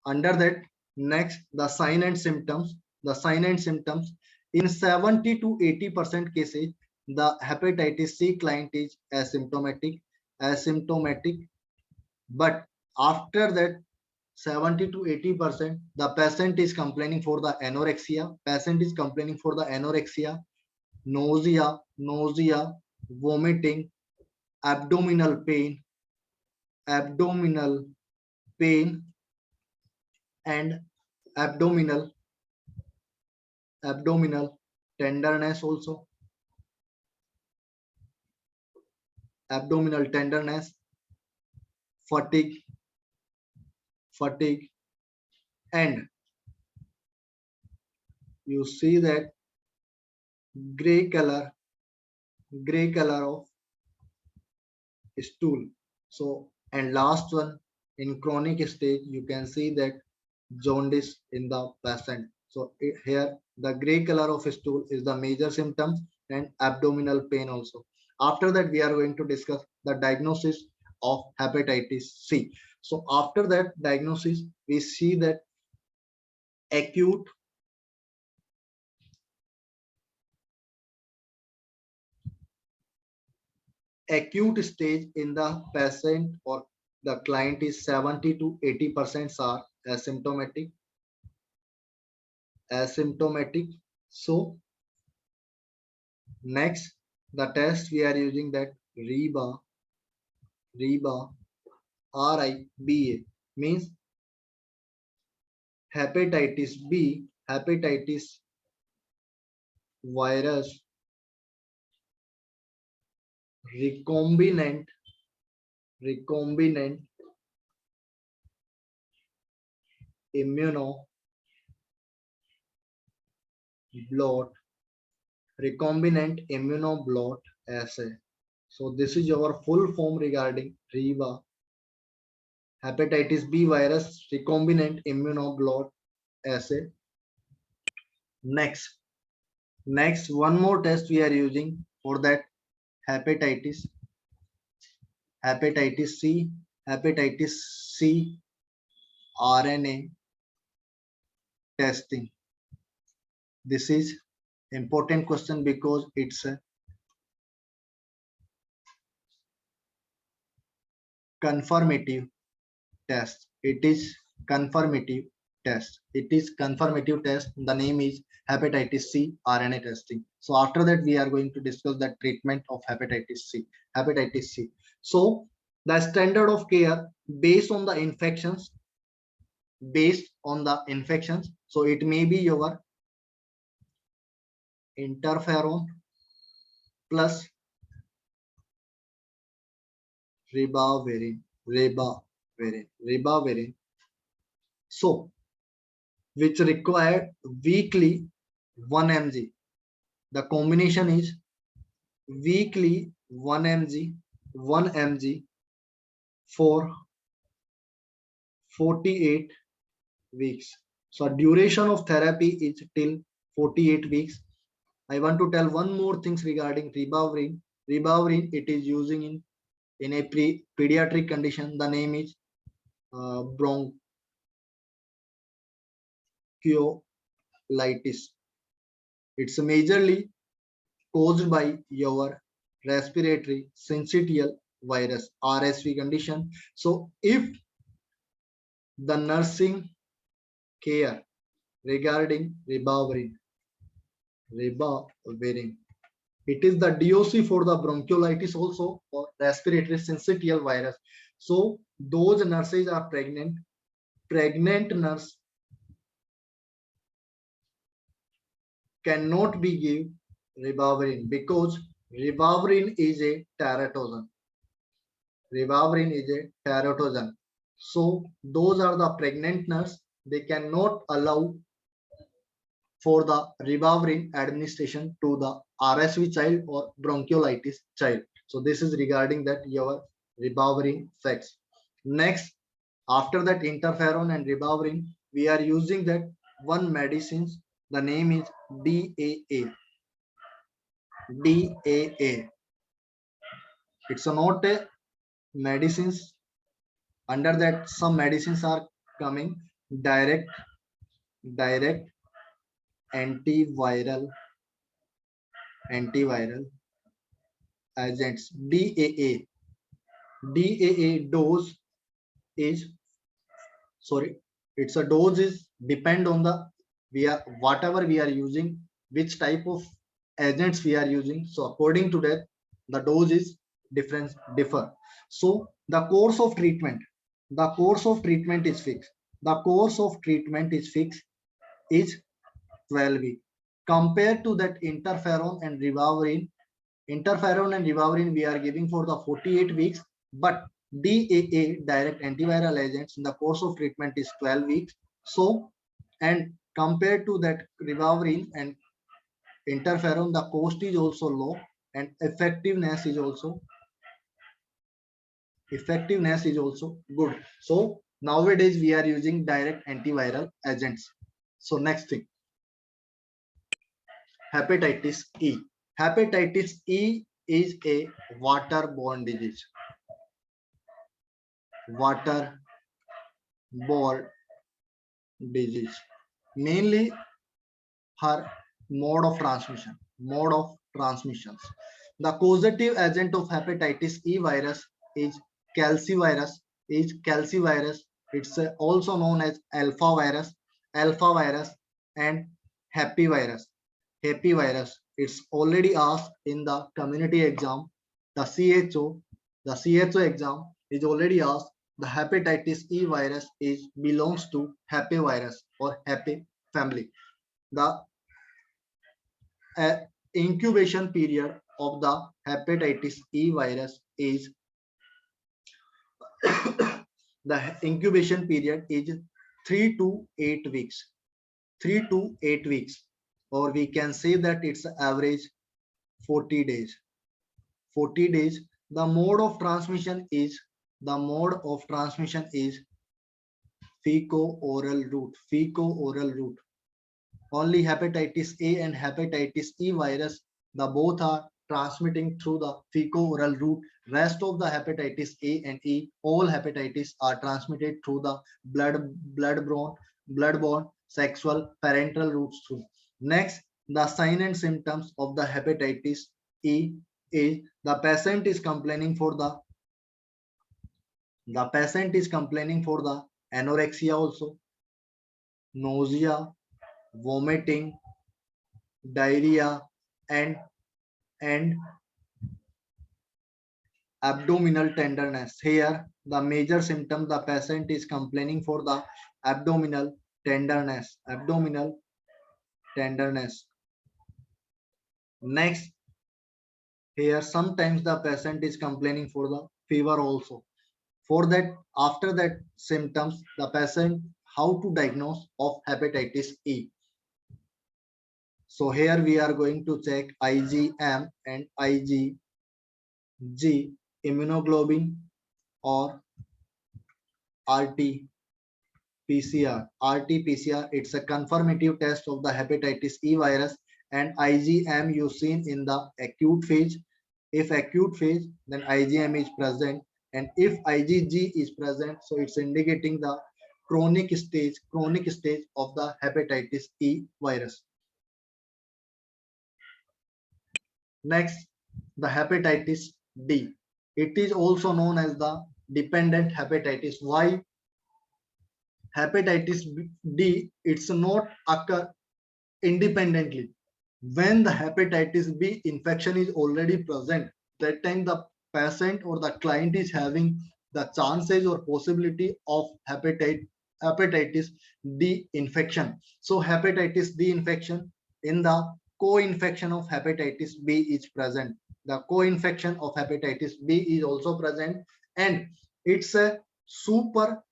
B: Under that, next, the sign and symptoms. The sign and symptoms, in 70 to 80% cases, the hepatitis C client is asymptomatic. But after that, 70 to 80%, the patient is complaining for the anorexia. Nausea, vomiting, abdominal pain, and abdominal tenderness also. Abdominal tenderness, fatigue, and you see that gray color of stool. So, and last one, in chronic stage, you can see that jaundice in the patient. So here the gray color of stool is the major symptoms, and abdominal pain also. After that, we are going to discuss the diagnosis of hepatitis C. So after that diagnosis, we see that acute stage in the patient or the client is 70 to 80% are asymptomatic. So next, the test we are using that REBA Riba, RIBA means hepatitis B, hepatitis virus recombinant immunoblot recombinant immunoblot assay. So this is our full form regarding RIBA, hepatitis B virus recombinant immunoblot assay. Next, one more test we are using for that hepatitis, hepatitis C, hepatitis C RNA testing. This is important question because it's a confirmative test. It is confirmative test. It is confirmative test. The name is hepatitis C RNA testing. So after that, we are going to discuss the treatment of hepatitis C. Hepatitis C. So the standard of care based on the infections, So it may be your interferon plus ribavirin. So which required weekly 1 mg. The combination is weekly 1 mg for 48 weeks. So duration of therapy is till 48 weeks. I want to tell one more things regarding ribavirin. Ribavirin, it is using in a pediatric condition. The name is bronchiolitis. It's majorly caused by your respiratory syncytial virus RSV condition. So if the nursing care regarding ribavirin, it is the DOC for the bronchiolitis also or respiratory syncytial virus. So those nurses are pregnant nurse cannot be give ribavirin because ribavirin is a teratogen. So those are the pregnant nurse. They cannot allow for the ribavirin administration to the RSV child or bronchiolitis child. So this is regarding that your ribavirin facts. Next, after that interferon and ribavirin, we are using that one medicines. The name is DAA. It's not a medicines. Under that, some medicines are coming direct antiviral agents. DAA dose is it's a dose is depend on the whatever we are using, which type of agents we are using. So according to that, the dose is differ. So the course of treatment is fixed. The course of treatment is fixed is 12 weeks. Compared to that interferon and ribavirin we are giving for the 48 weeks, but DAA direct antiviral agents in the course of treatment is 12 weeks. So, and compared to that ribavirin and interferon, the cost is also low and effectiveness is also good. So nowadays we are using direct antiviral agents. So next thing, hepatitis E. Hepatitis E is a waterborne disease. Mainly her mode of transmissions. The causative agent of hepatitis E virus is calcivirus. It's also known as alpha virus and happy virus. It's already asked in the community exam. The CHO The CHO exam is already asked. The hepatitis E virus is belongs to Hepavirus or Hepa family. The incubation period of the hepatitis E virus is the incubation period is 3 to 8 weeks. 3 to 8 weeks, or we can say that it's average 40 days. 40 days. The mode of transmission is fecal-oral route. Fecal-oral route. Only hepatitis A and hepatitis E virus, the both are transmitting through the fecal-oral route. Rest of the hepatitis A and E, all hepatitis are transmitted through the bloodborne sexual parental routes through. Next, the sign and symptoms of the hepatitis E is the patient is complaining for the anorexia also, nausea, vomiting, diarrhea, and abdominal tenderness. Here, the major symptom the patient is complaining for the abdominal tenderness. Next, here sometimes the patient is complaining for the fever also. For that, after that symptoms, the patient how to diagnose of hepatitis E. So here we are going to check IgM and IgG immunoglobulin or RT-PCR. RT-PCR, it's a confirmative test of the hepatitis E virus, and IgM you seen in the acute phase. If acute phase, then IgM is present, and if IgG is present, so it's indicating the chronic stage of the hepatitis E virus. Next, the hepatitis D. It is also known as the dependent hepatitis. Why? Hepatitis D, it's not occur independently. When the hepatitis B infection is already present, that time the patient or the client is having the chances or possibility of hepatitis D infection. So hepatitis D infection in the co-infection of hepatitis B is present. The co-infection of hepatitis B is also present, and it's a superimposed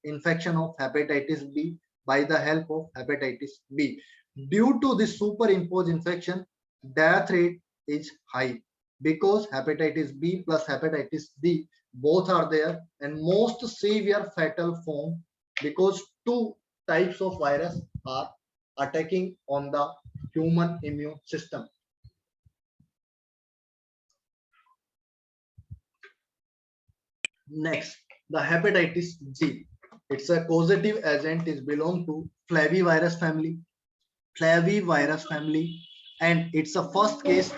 B: infection of hepatitis B by the help of hepatitis B. Due to this superimposed infection, death rate is high because hepatitis B plus hepatitis D both are there, and most severe fatal form because two types of virus are attacking on the human immune system. Next, the hepatitis G. It's a causative agent, is belong to flavivirus family, and it's a first case.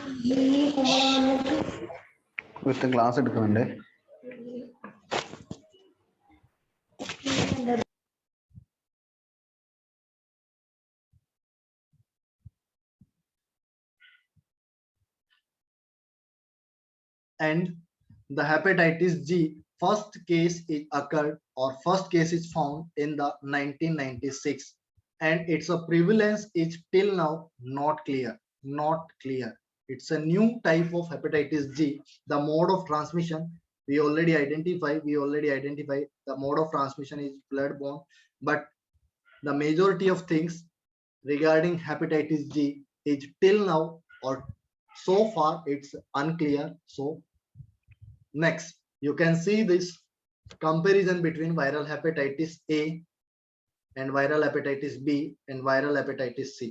F: with the glass എടുക്കുന്നുണ്ട്.
B: And the hepatitis G first case is occurred or first case is found in the 1996, and its a prevalence is till now not clear. It's a new type of hepatitis G. The mode of transmission we already identify the mode of transmission is bloodborne, but the majority of things regarding hepatitis G is till now or so far it's unclear. So next, you can see this comparison between viral hepatitis A and viral hepatitis B and viral hepatitis C.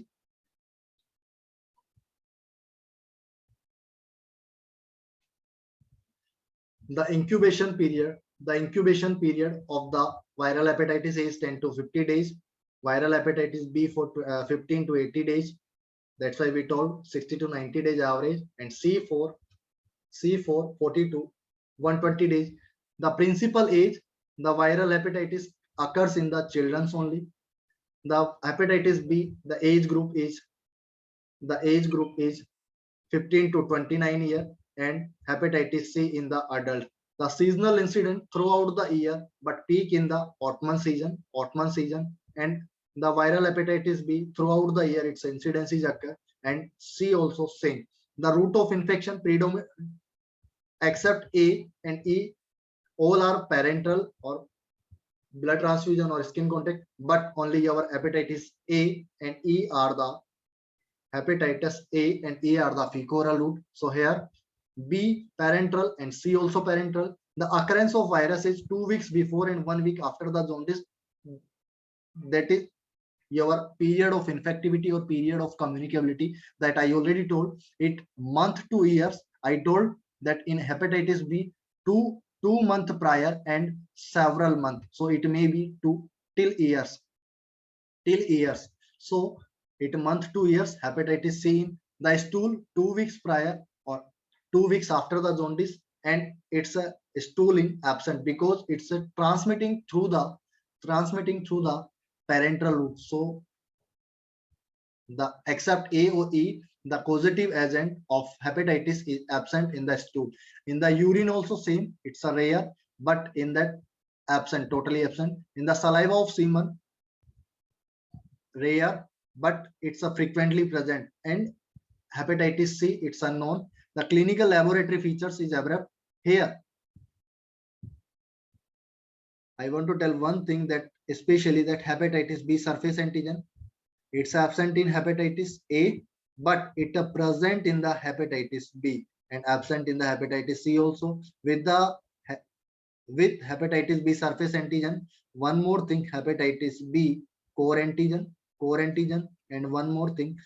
B: The incubation period of the viral hepatitis A is 10 to 50 days, viral hepatitis B for 15 to 80 days. That's why we told 60 to 90 days average, and C for 40 to 120 days. The principal age, the viral hepatitis occurs in the children's only. The hepatitis B, the age group is 15 to 29 years, and hepatitis C in the adult. The seasonal incident throughout the year, but peak in the autumn season, and the viral hepatitis B throughout the year, its incidences occur, and C also same. The route of infection predominant except A and E, all are parental or blood transfusion or skin contact, but only our hepatitis A and E are the hepatitis A and E are the fecal route. So here B parental and C also parental. The occurrence of virus is 2 weeks before and 1 week after the jaundice. That is your period of infectivity or period of communicability that I already told. It month to years. I told that in hepatitis B, two month prior and several months. So it may be till years. So it month to years. Hepatitis C in the stool 2 weeks prior or 2 weeks after the jaundice, and it's a stooling absent because it's a transmitting through the parental route. So the except A or E, the causative agent of hepatitis is absent in the stool. In the urine also same, it's a rare, but in that absent, totally absent. In the saliva of semen, rare, but it's a frequently present. And hepatitis C, it's unknown. The clinical laboratory features is abrupt. Here I want to tell one thing, that especially that hepatitis B surface antigen, it's absent in hepatitis A, but it is present in the hepatitis B and absent in the hepatitis C also. With hepatitis B surface antigen, one more thing, hepatitis B core antigen, and one more thing,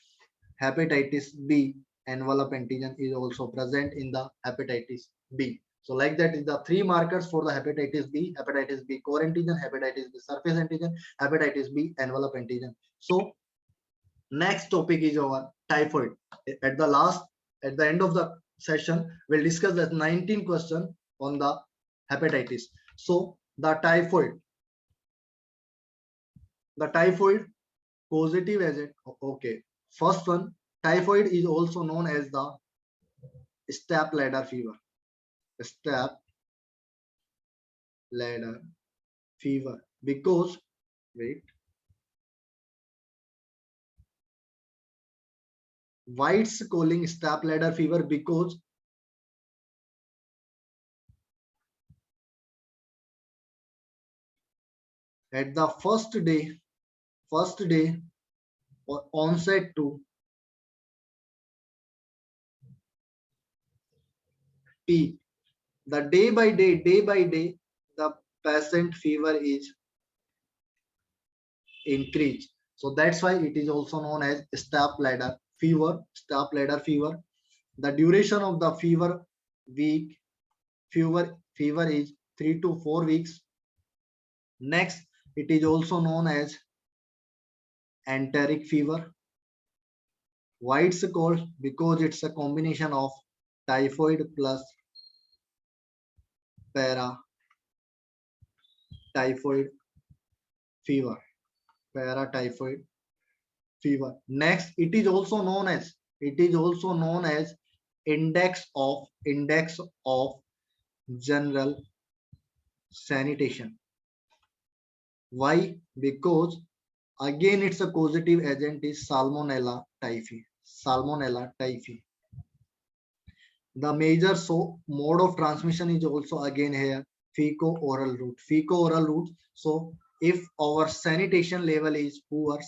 B: hepatitis B envelope antigen is also present in the hepatitis B. So like that is the 3 markers for the hepatitis B core antigen, hepatitis B surface antigen, hepatitis B envelope antigen. So next topic is our typhoid. At the end of the session, we'll discuss the 19 question on the hepatitis. So the typhoid causative agent. Okay, first one, typhoid is also known as the step ladder fever. Step ladder fever, because why it's calling step ladder fever, because at the first day or onset to peak, the day by day the patient fever is increased. So that's why it is also known as step ladder fever. The duration of the fever is 3 to 4 weeks. Next, it is also known as enteric fever. Why it's called? Because it's a combination of typhoid plus para typhoid fever. Next, it is also known as index of general sanitation. Why? Because again its a causative agent is Salmonella typhi. The major mode of transmission is also again here fecal-oral route. So if our sanitation level is poor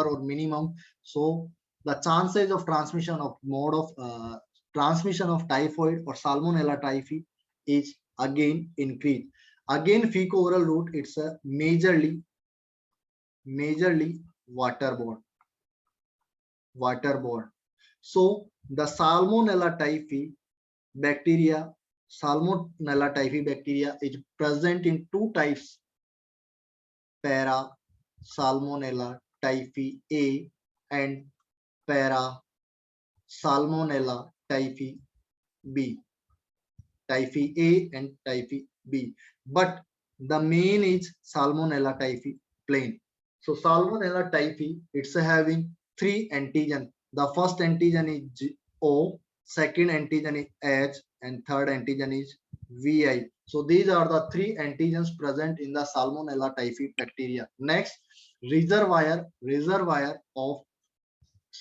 B: or minimum, so the chances of transmission of transmission of typhoid or Salmonella typhi is again increased. Again, fecal-oral route, it's a majorly waterborne. So the Salmonella typhi bacteria is present in 2 types, para Salmonella typhi A and para Salmonella typhi B. Typhi A and typhi B, but the main is Salmonella typhi plain. So Salmonella typhi, it's having 3 antigen. The first antigen is O, second antigen is H, and third antigen is VI. So these are the three antigens present in the Salmonella typhi bacteria. Next, reservoir of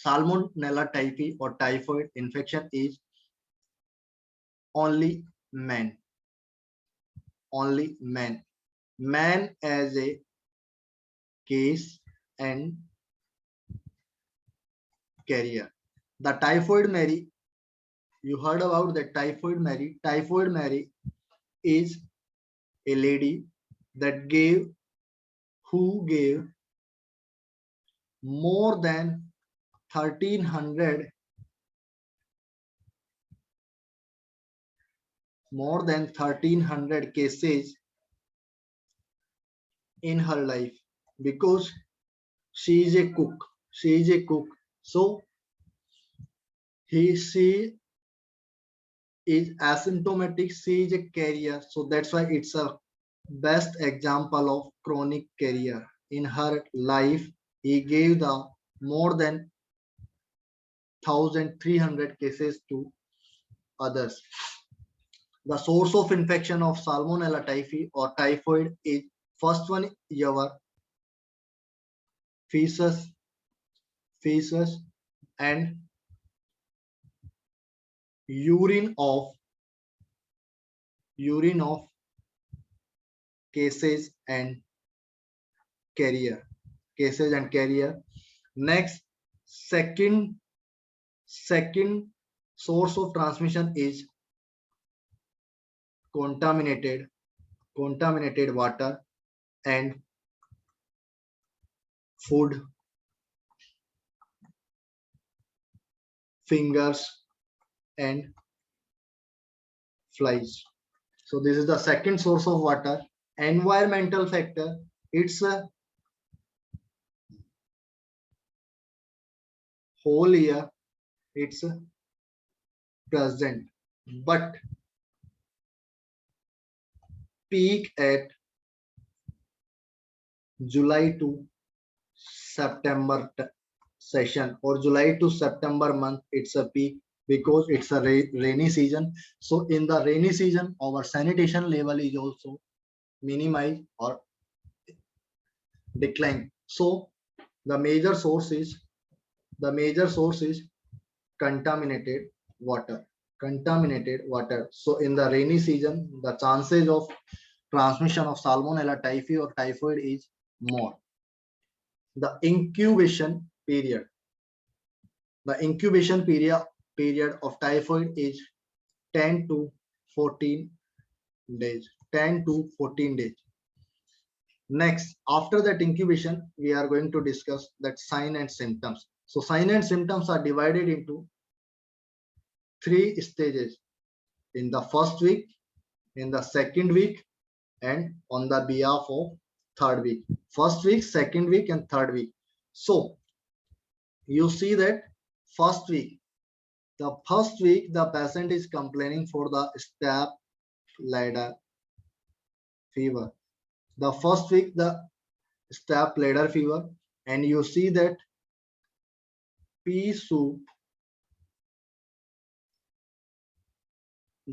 B: Salmonella typhi or typhoid infection is only men. Only men. Man as a case and carrier. The typhoid Mary, you heard about the typhoid Mary. Typhoid Mary is a lady that who gave more than 1300 cases in her life, because she is a cook. So she is asymptomatic, she is a carrier. So that's why it's a best example of chronic carrier. In her life, he gave the more than 1300 cases to others. The source of infection of Salmonella typhi or typhoid is first one your feces and urine of cases and carrier. Next, second source of transmission is contaminated water and food, fingers and flies. So this is the second source of water. Environmental factor, it's a whole year, it's present, but peak at July to September session, or July to September month. It's a peak because it's a rainy season. So in the rainy season, our sanitation level is also minimized or decline. So the major source is contaminated water. So in the rainy season, the chances of transmission of Salmonella typhi or typhoid is more. The incubation period of typhoid is 10 to 14 days. Next, after that incubation, we are going to discuss that sign and symptoms. So sign and symptoms are divided into 3 stages: in the first week, in the second week, and on the behalf of third week. First week, second week, and third week. So you see that the first week the patient is complaining for the step ladder fever. The first week the step ladder fever, and you see that pea soup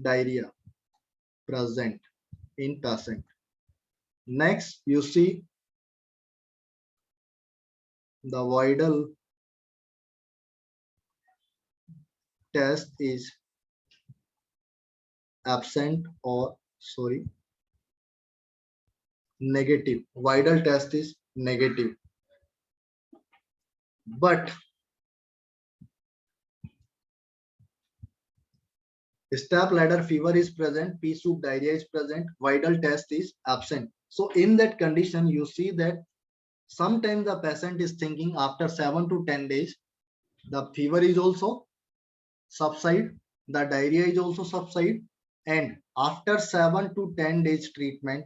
B: diarrhea present in patient. Next, you see the vital test is absent, or negative. Vital test is negative, but step ladder fever is present, pea soup diarrhea is present, vital test is absent. So in that condition, you see that sometimes the patient is thinking after 7 to 10 days, the fever is also subside, the diarrhea is also subside, and after 7 to 10 days treatment,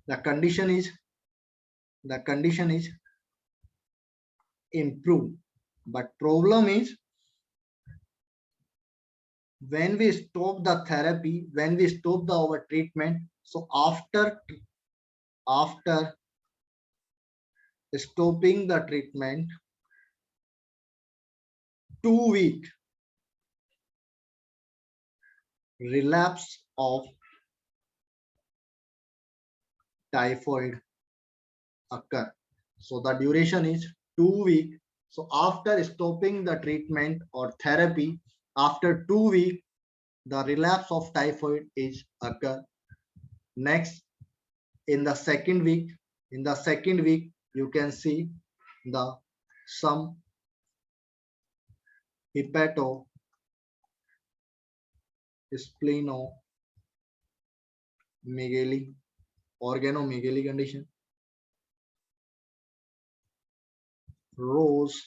B: the condition is improved. But problem is, when we stop the therapy, when we stop our treatment, so after stopping the treatment 2 week, relapse of typhoid occur. So the duration is 2 week. So after stopping the treatment or therapy, after 2 week, the relapse of typhoid is occur. Next, in the second week, you can see the some hepato splenomegaly, organomegaly condition, rose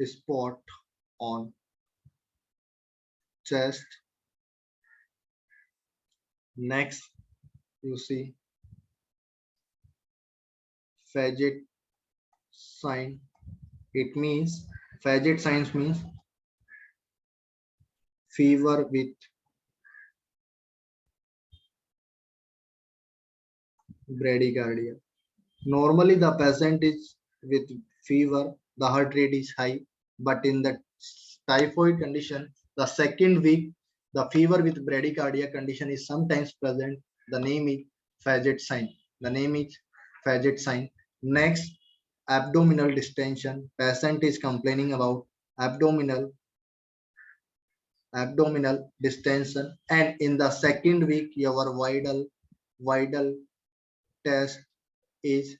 B: spot on chest. Next, you see faggot sign. It means faggot signs means fever with bradycardia. Normally, the patient is with fever, the heart rate is high, but in the typhoid condition, the second week, the fever with bradycardia condition is sometimes present. The name is faggot sign. The name is faggot sign. Next, abdominal distension. Patient is complaining about abdominal distension, and in the second week, your vital test is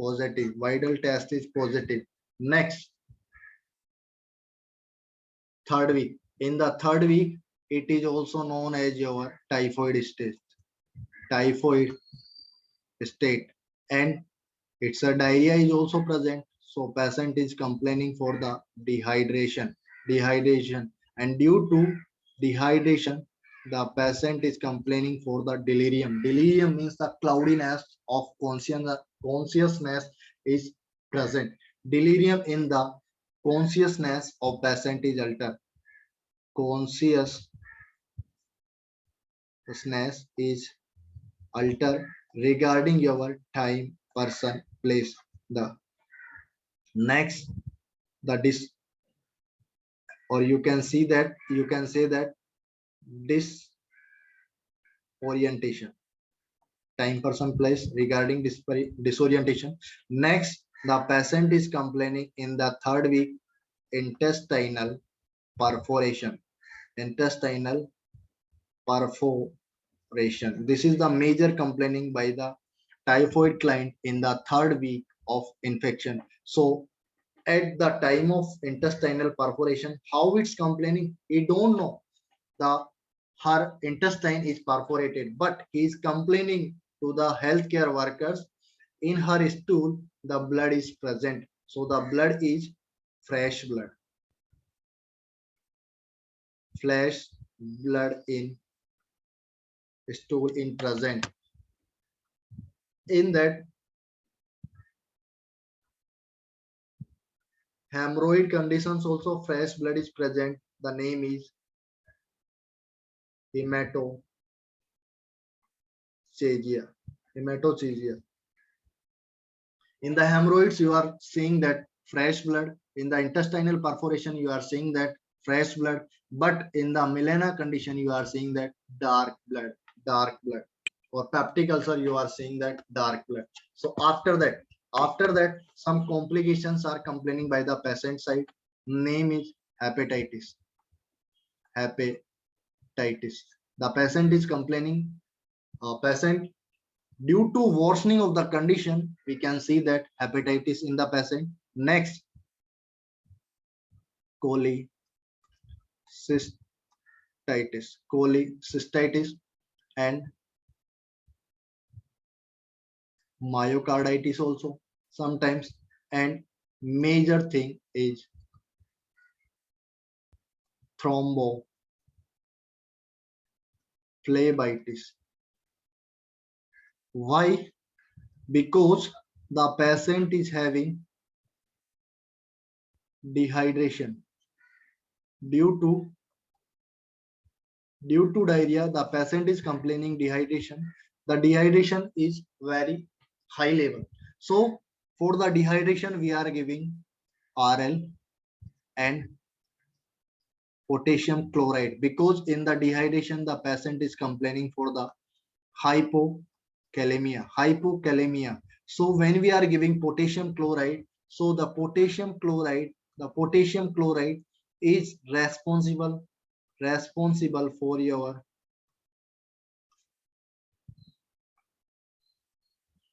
B: positive. Vital test is positive. Next, third week. In the third week, it is also known as your typhoid state. Typhoid state, and it's a diarrhea is also present. So patient is complaining for the dehydration, and due to dehydration, the patient is complaining for the delirium. Delirium means the cloudiness of consciousness is present. Delirium in the consciousness of patient is altered. Consciousness is altered regarding your time, person, place. The next, the dis, or you can say that disorientation, time, person, place regarding disorientation. Next, the patient is complaining in the third week intestinal perforation. Intestinal perforation. This is the major complaining by the typhoid client in the third week of infection. So at the time of intestinal perforation, how it's complaining, he don't know the her intestine is perforated, but he is complaining to the healthcare workers, in her stool the blood is present. So the blood is fresh blood, flesh blood in stool in present. In that hemorrhoid conditions also fresh blood is present. The name is hematochezia. Hematochezia. In the hemorrhoids, you are seeing that fresh blood. In the intestinal perforation, you are seeing that fresh blood. But in the melena condition, you are seeing that dark blood. Or peptic ulcer, you are seeing that dark blood. So after that, some complications are complaining by the patient side. Name is hepatitis. Hepatitis. The patient is complaining. Patient, due to worsening of the condition, we can see that hepatitis in the patient. Next, cholecystitis and myocarditis also sometimes. And major thing is thrombophlebitis. Why? Because the patient is having dehydration. Due to diarrhea, the patient is complaining dehydration. The dehydration is very high level. So for the dehydration, we are giving RL and potassium chloride, because in the dehydration the patient is complaining for the hypokalemia. So when we are giving potassium chloride, so the potassium chloride is responsible for your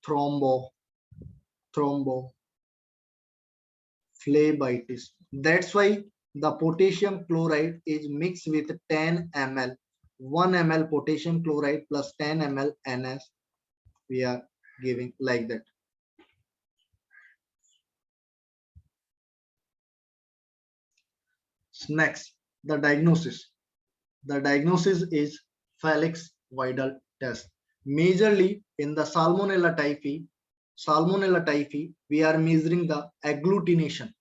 B: thrombophlebitis. That's why the potassium chloride is mixed with 10 ml, 1 ml potassium chloride plus 10 ml NS. We are giving like that. Next, the diagnosis. The diagnosis is Felix Vidal test. Majorly in the Salmonella typhi, we are measuring the agglutination.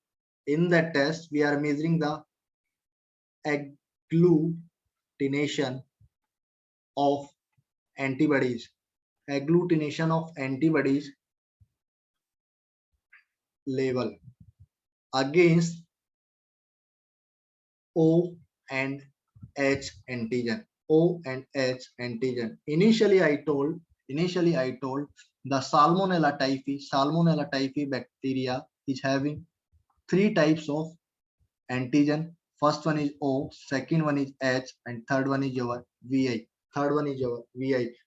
B: In that test, we are measuring the agglutination of antibodies. Agglutination of antibodies level against O and H antigen. O and H antigen. Initially, I told the Salmonella typhi bacteria is having 3 types of antigen. First one is O, second one is H, and third one is your VI.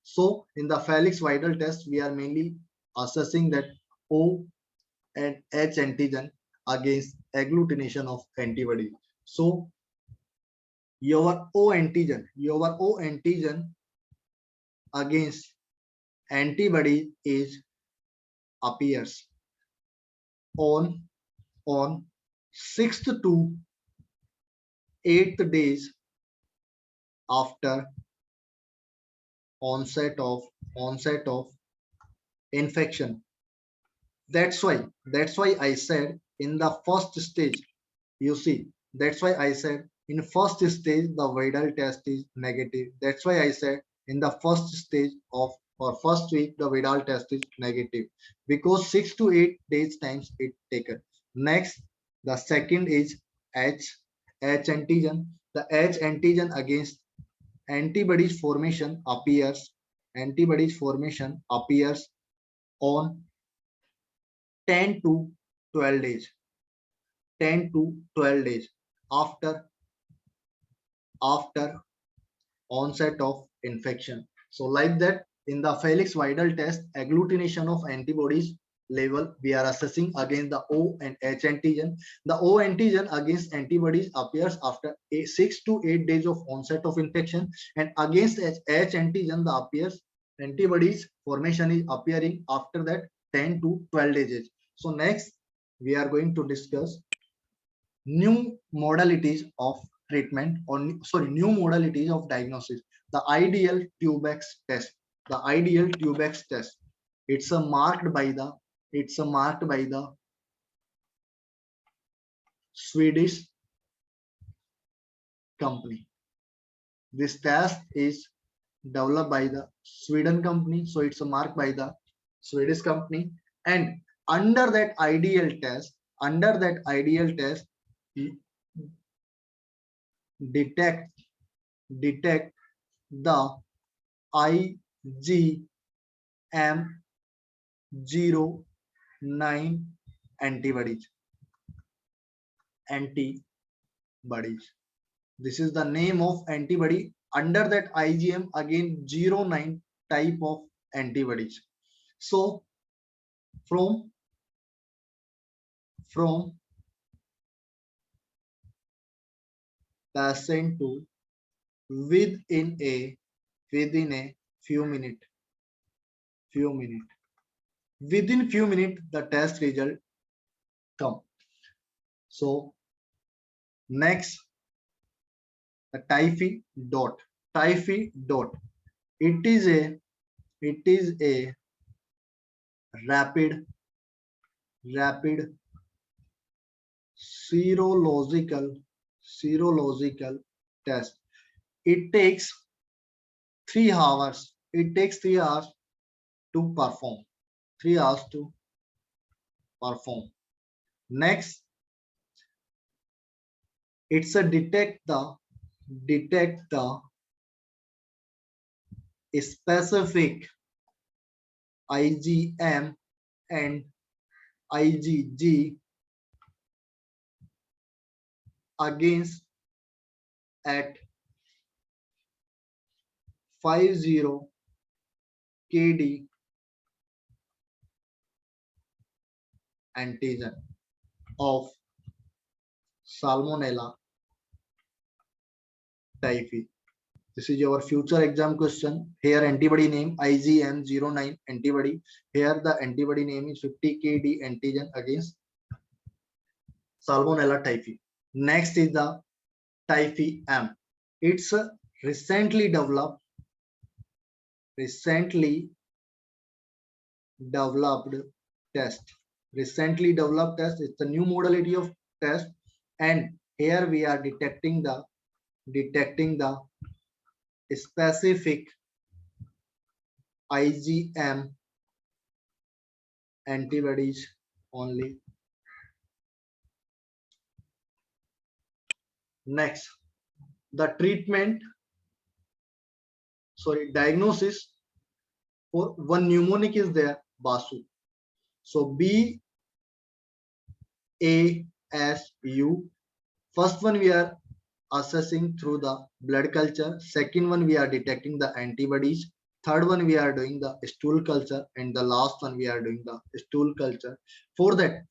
B: So in the Felix Vidal test, we are mainly assessing that O and H antigen against agglutination of antibody. So your O antigen against antibody is appears on 6th to 8th days after onset of infection. That's why I said in the first stage, you see, that's why I said in first stage the Vidal test is negative. That's why I said in the first stage of or first week the Vidal test is negative, because 6 to 8 days times it taken. Next, the second is H antigen. The H antigen against antibodies formation appears on 10 to 12 days. 10 to 12 days after onset of infection. So like that, in the Felix Vidal test, agglutination of antibodies level we are assessing against the O and H antigen. The O antigen against antibodies appears after 6 to 8 days of onset of infection, and against H antigen the appears antibodies formation is appearing after that 10 to 12 days. So next we are going to discuss new modalities of treatment, or new modalities of diagnosis. The ideal Tubex test. It's a marked by the Swedish company. This test is developed by the Sweden company, so it's a marked by the Swedish company. And under that ideal test, detect the IgM09 antibodies. This is the name of antibody. Under that IgM, again 09 type of antibodies. So from patient to within a few minutes. Within few minutes, the test result come. So next, the Typhoid dot. It is a rapid serological test. It takes 3 hours. To perform. 3 hours to perform. Next, it's a detect the specific IgM and IgG against at 50 kD antigen of Salmonella typhi. This is your future exam question. Here antibody name IgM09 antibody. Here the antibody name is 50 kD antigen against Salmonella typhi. Next is the typhi M. It's a recently developed test. Recently developed test. It's a new modality of test, and here we are detecting the specific IgM antibodies only. Next, the diagnosis for one pneumonic is there, BASU. So BASU. First one we are assessing through the blood culture. Second one we are detecting the antibodies. Third one we are doing the stool culture, and the last one we are doing the stool culture. For that,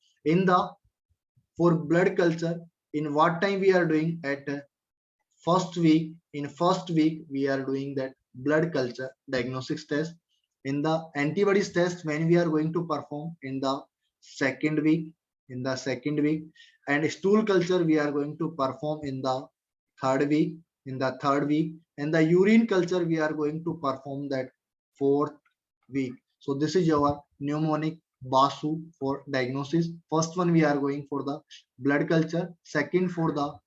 B: for blood culture, in what time we are doing at first week. In first week we are doing that blood culture diagnostics test. In the antibodies test, when we are going to perform in the second week, and stool culture we are going to perform in the third week, and the urine culture we are going to perform that fourth week. So this is our pneumonic BASU for diagnosis. First one we are going for the blood culture, second for the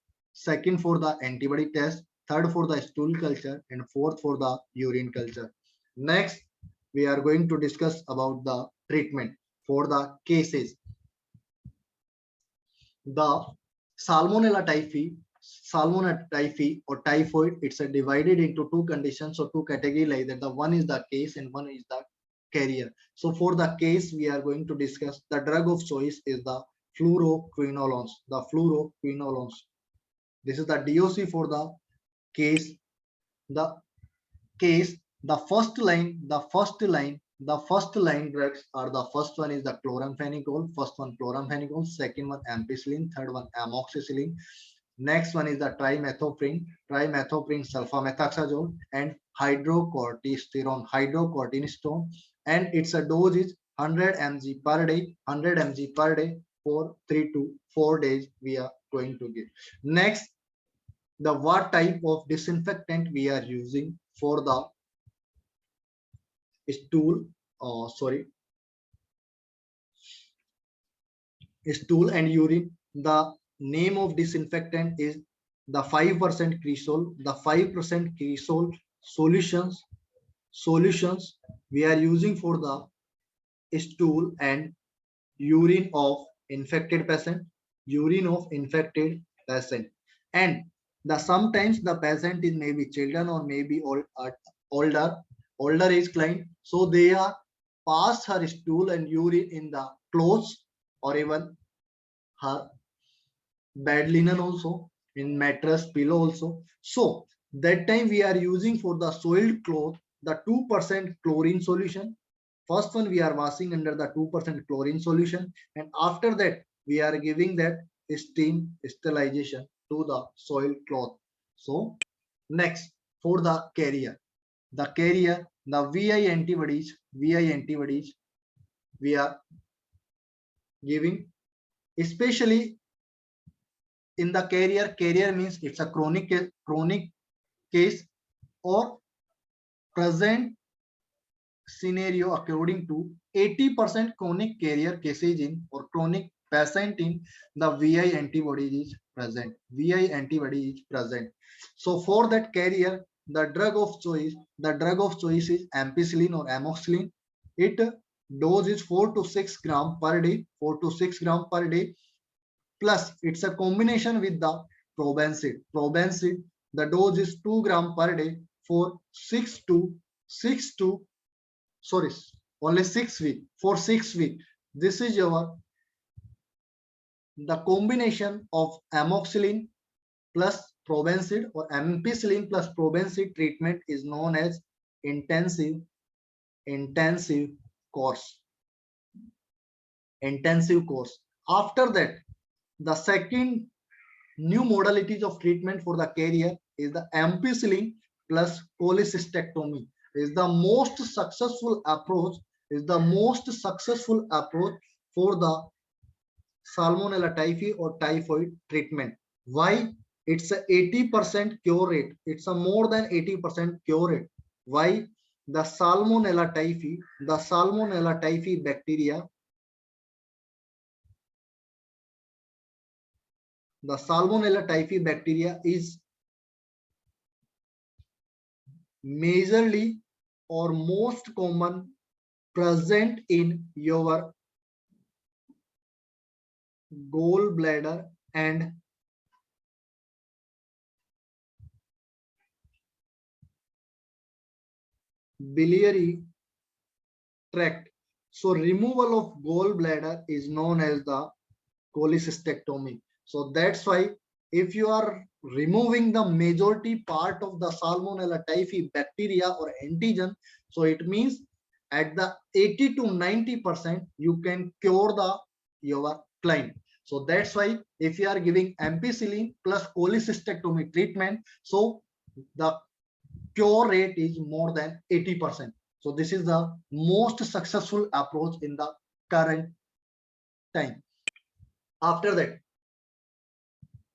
B: antibody test, third for the stool culture, and fourth for the urine culture. Next, we are going to discuss about the treatment for the cases. The Salmonella typhi or typhoid, it's divided into two conditions or two categories like that. The one is the case and one is the carrier. So for the case, we are going to discuss the drug of choice is the fluoroquinolones. This is the DOC for the case. The first line drugs are, the first one is the chloramphenicol, second one ampicillin, third one amoxicillin. Next one is the trimethoprim sulfamethoxazole, and hydrocortisone, and its a dose is 100 mg per day for 3 to 4 days we are going to give. Next, the what type of disinfectant we are using for the stool and urine. The name of disinfectant is the 5% cresol. The 5% cresol solutions we are using for the stool and urine of infected patient, and sometimes the patient is maybe children or maybe older age client, so they are pass her stool and urine in the clothes or even her bed linen also, in mattress, pillow also. So that time we are using for the soiled cloth the 2% chlorine solution. First one we are washing under the 2% chlorine solution, and after that we are giving that steam sterilization to the soiled cloth. So next, for the carrier, the VI antibodies we are giving, especially in the carrier means it's a chronic case or present scenario. According to 80% chronic carrier cases in or chronic patient in, the VI antibody is present. So for that carrier, the drug of choice is ampicillin or amoxicillin. It Dose is 4 to 6 gram per day, 4 to 6 gram per day. Plus it's a combination with the probenecid. Probenecid, the dose is 2 gram per day for 6 to sorry, only 6 weeks, for 6 weeks. This is your the combination of amoxicillin plus probenecid or ampicillin plus probenecid treatment is known as intensive course. Intensive course. After that, the second new modalities of treatment for the carrier is the ampicillin plus cholecystectomy. Is the most successful approach. Is the most successful approach for the Salmonella typhi or typhoid treatment. Why? It's a 80% cure rate. It's a more than 80% cure rate. Why? The Salmonella typhi bacteria, the Salmonella typhi bacteria is majorly or most common present in your gallbladder and biliary tract. So removal of gallbladder is known as the cholecystectomy. So that's why if you are removing the majority part of the Salmonella typhi bacteria or antigen, so it means at the 80 to 90% you can cure the your client. So that's why if you are giving ampicillin plus cholecystectomy treatment, so the cure rate is more than 80%. So this is the most successful approach in the current time. After that,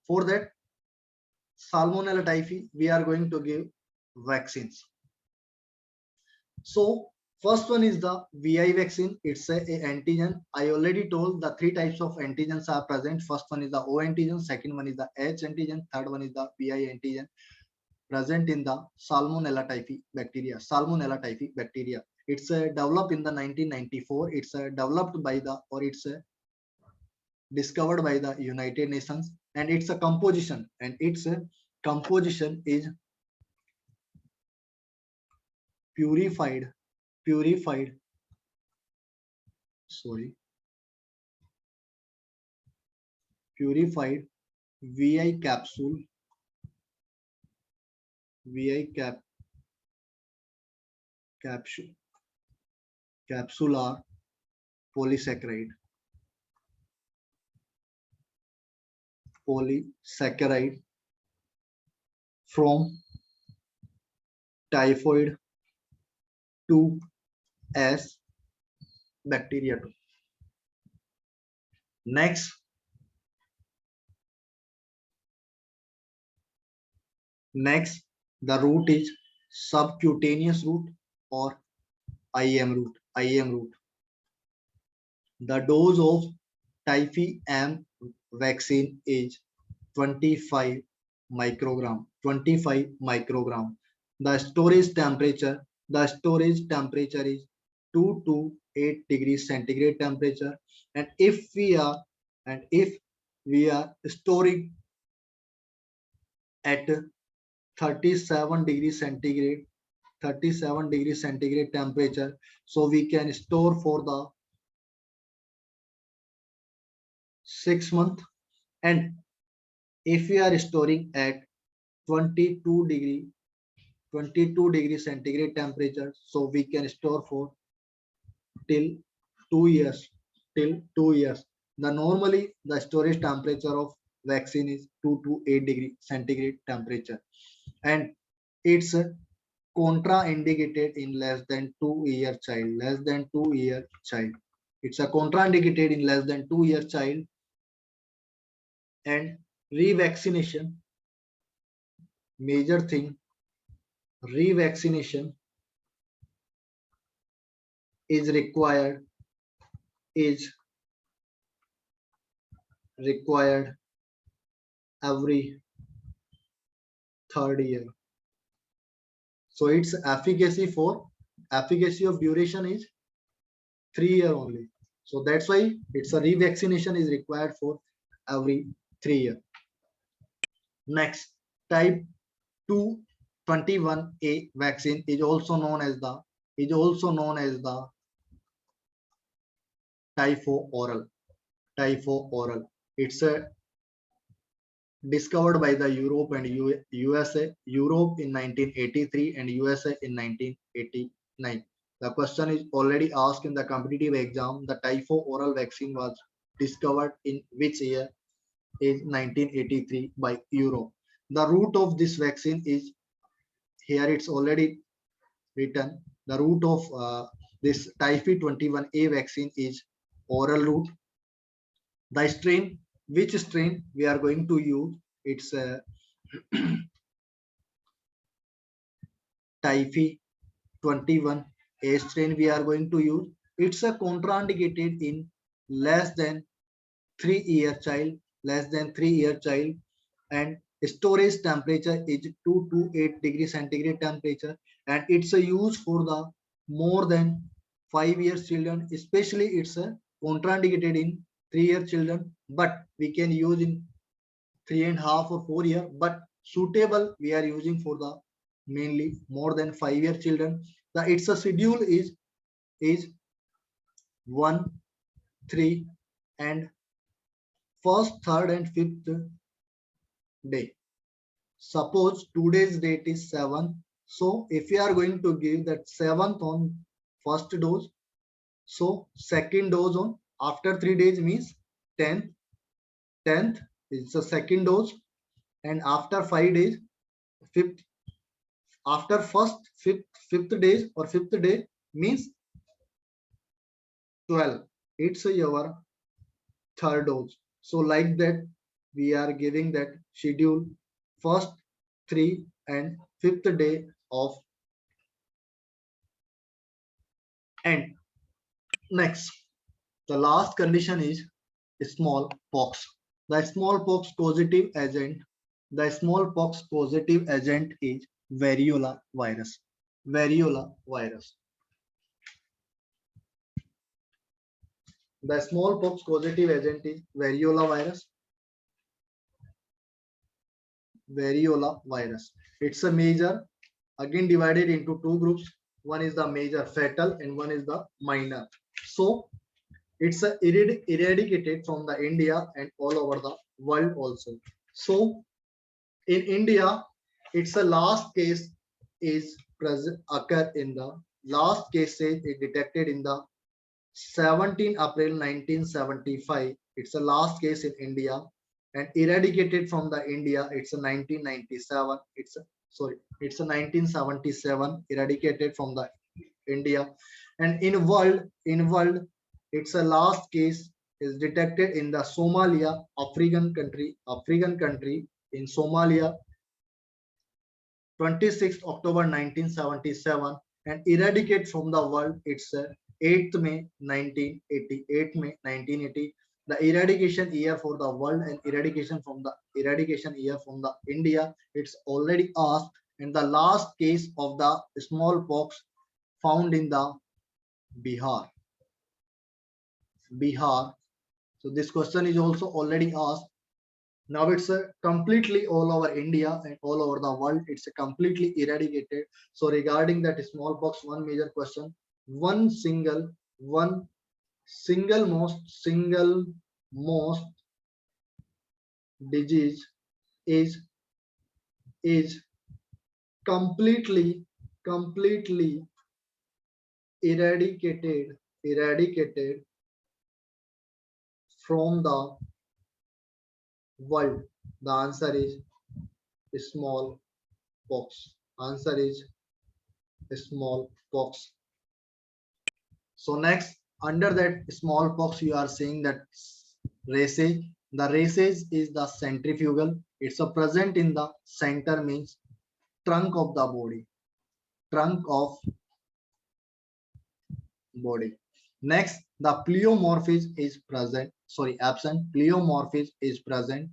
B: for that Salmonella typhi, we are going to give vaccines. So first one is the VI vaccine. It's a antigen. I already told the 3 types of antigens are present. First one is the O antigen, second one is the H antigen, third one is the VI antigen present in the Salmonella typhi bacteria. Salmonella typhi bacteria. It's developed in the 1994. It's developed by the or it's discovered by the United Nations, and it's a composition, and its composition is purified VI capsule, capsular polysaccharide from typhoid to S bacteria 2. Next, the route is subcutaneous route or IM route. The dose of typhi M vaccine is 25 microgram. The storage temperature is 2 to 8 degrees centigrade temperature, and if we are storing at 37 degrees centigrade temperature, so we can store for the 6 months. And if we are storing at 22 degree centigrade temperature, so we can store for till 2 years. Normally the storage temperature of vaccine is 2 to 8 degree centigrade temperature, and it's contraindicated in less than 2-year child. It's a contraindicated in less than 2-year child. And revaccination, major thing, revaccination is required every 3rd year. So its efficacy of duration is 3 year only. So that's why it's a revaccination is required for every 3 year. Next, type 221A vaccine is also known as the Typhoid. It's a discovered by the Europe and USA. Europe in 1983 and USA in 1989. The question is already asked in the competitive exam. The Typhoid vaccine was discovered in which year? Is 1983 by Europe. The route of this vaccine is here. It's already written. The route of this Typhoid 21A vaccine is oral route. The strain, which strain we are going to use? It's a Typhoid 21A strain we are going to use. It's a contraindicated in less than 3-year child, and storage temperature is 2 to 8 degrees centigrade temperature, and it's a use for the more than 5 years children. Especially it's a contraindicated in 3-year children, but we can use in 3.5 or 4 year, but suitable we are using for the mainly more than 5-year children. The its a schedule is 1, 3 and first, third and fifth day. Suppose today's date is 7. So if you are going to give that 7th on first dose, so second dose on after 3 days means 10th is the second dose, and after 5 days 5th, after first fifth days or 5th day means 12. It's your third dose. So like that we are giving that schedule first 3 and 5th day of. And next, the last condition is smallpox. The smallpox positive agent is variola virus. The smallpox positive agent is variola virus. It's a major, again divided into 2 groups. One is the major fatal and one is the minor. So it's eradicated from the India and all over the world also. So in India, it's a last case is present occur in the last case is detected in the 17 April 1975. It's a last case in India, and eradicated from the India. It's a 1997. It's a 1977 eradicated from the India, and in world it's a last case is detected in the Somalia, African country in Somalia, 26th October 1977, and eradicate from the world. It's 8th May 1980. The eradication year for the world and eradication year from the India. It's already asked, and the last case of the smallpox found in the Bihar. So this question is also already asked. Now it's a completely all over India and all over the world. It's a completely eradicated. So regarding that smallpox, one major question, one single most disease is completely eradicated from the world. The answer is smallpox. Smallpox. So next, under that smallpox, you are saying that races. The races is the centrifugal. It's a present in the center, means trunk of the body. Next, the pleomorphism is present. Absent. Pleomorphism is present.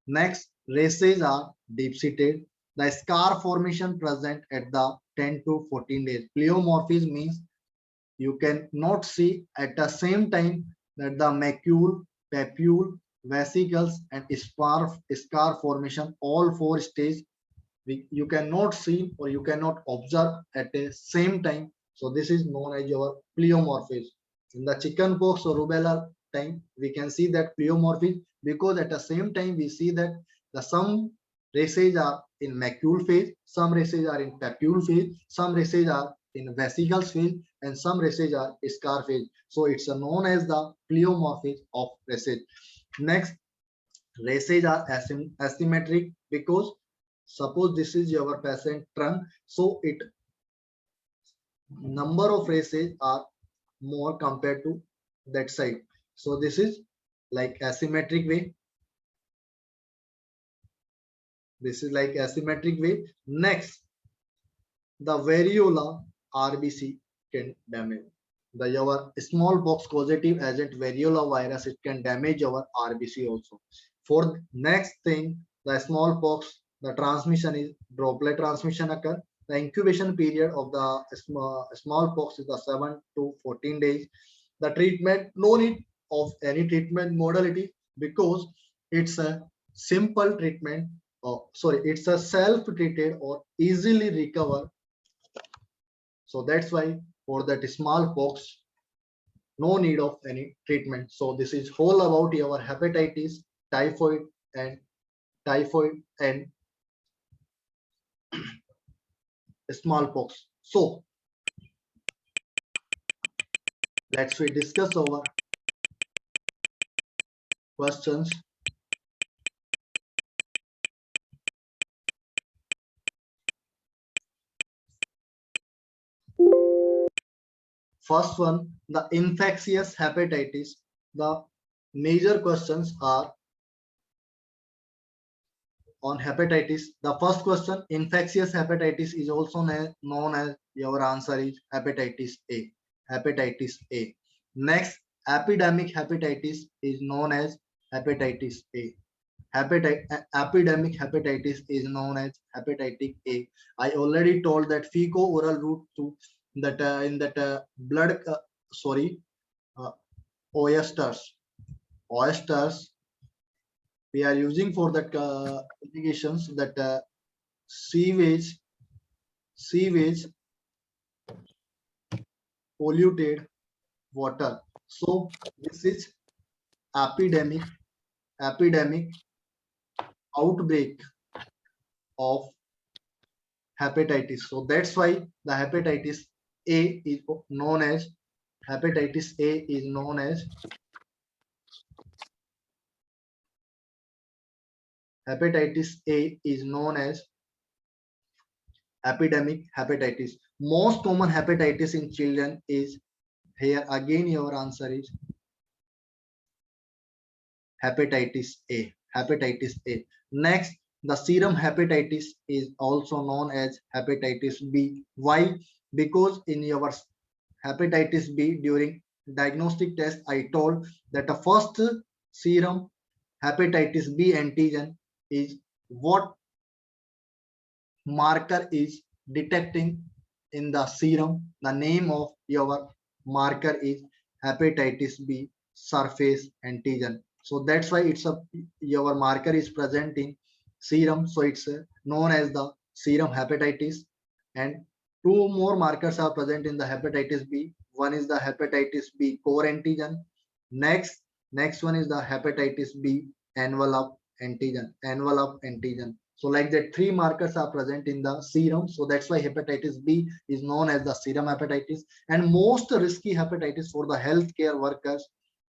B: Next, races are deep-seated. The scar formation present at the 10 to 14 days. Pleomorphism means you cannot see at the same time that the macule, papule, vesicles, and scar formation, all four stages you cannot see or you cannot observe at the same time. So this is known as your pleomorphism. In the chickenpox or rubella time, we can see that pleomorphism because at the same time we see that the some races are in macule phase, some races are in papule phase, some races are in vesicles phase, and some races are scar phase. So it's known as the pleomorphism of races. Next, races are asymmetric because suppose this is your patient trunk, so it number of races are more compared to that side. So this is like asymmetric way. This is like asymmetric way. Next, the variola RBC can damage the your smallpox causative agent variola virus. It can damage our RBC also. For next thing, the smallpox, the transmission is droplet transmission occur. The incubation period of the smallpox is the 7 to 14 days. The treatment, no need of any treatment modality because it's a simple treatment. Sorry, it's a self-treated or easily recover. So that's why for that smallpox, no need of any treatment. So this is whole about your hepatitis, typhoid, and smallpox. So let's we discuss our questions. First one, the infectious hepatitis. The major questions are on hepatitis. The first question, infectious hepatitis is also known as, your answer is hepatitis A. Hepatitis A. Next, epidemic hepatitis is known as hepatitis A. Epidemic hepatitis is known as hepatitis A. I already told that fecal-oral route to that in that blood, sorry, oysters we are using for that irrigations, that sewage polluted water. So this is epidemic outbreak of hepatitis. So that's why the hepatitis A is known as hepatitis A is known as hepatitis A is known as epidemic hepatitis. Most common hepatitis in children is, here again your answer is hepatitis A. Hepatitis A. Next, the serum hepatitis is also known as hepatitis B. Why? Because in your hepatitis B during diagnostic test, I told that the first serum hepatitis B antigen is what marker is detecting in the serum. The name of your marker is hepatitis B surface antigen. So that's why it's a your marker is present in serum. So it's known as the serum hepatitis. And two more markers are present in the hepatitis B. One is the hepatitis B core antigen. Next one is the hepatitis B envelope antigen. So like that, three markers are present in the serum. So that's why hepatitis B is known as the serum hepatitis. And most risky hepatitis for the healthcare workers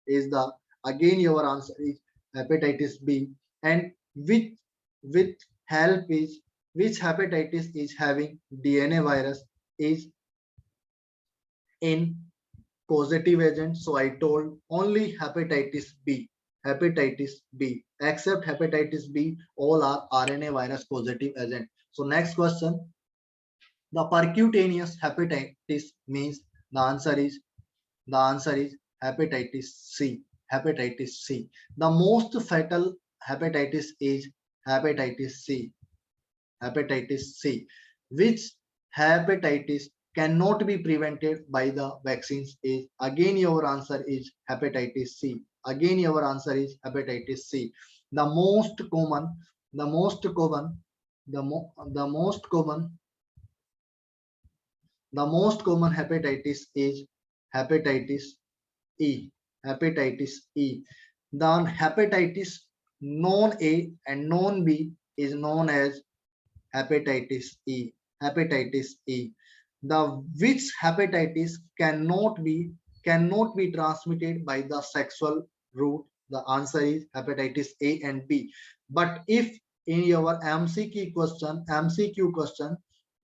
B: is the, again your answer is hepatitis B. And with help is, which hepatitis is having DNA virus is in causative agent. So I told only hepatitis B. Except hepatitis B, all are RNA virus causative agent. So next question, the percutaneous hepatitis means, the answer is hepatitis C. The most fatal hepatitis is hepatitis C. Which hepatitis cannot be prevented by the vaccines is, again your answer is hepatitis C. Again your answer is hepatitis C. The most common, the most common, the most common, the most common hepatitis is hepatitis E. Hepatitis E. The hepatitis non-A and non-B is known as hepatitis E. Hepatitis E. The which hepatitis cannot be transmitted by the sexual route? The answer is hepatitis A and B. But if in your MCQ question,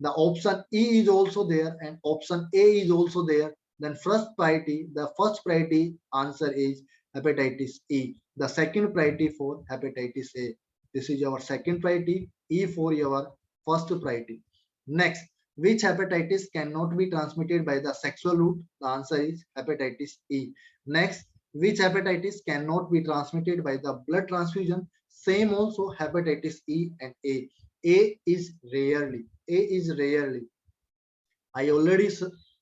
B: the option E is also there and option A is also there, then the first priority answer is hepatitis E. The second priority for hepatitis A. This is your second priority, E for your first priority. Next, which hepatitis cannot be transmitted by the sexual route? The answer is hepatitis E. Next, which hepatitis cannot be transmitted by the blood transfusion? Same also hepatitis E and A. A is rarely. A is rarely. I already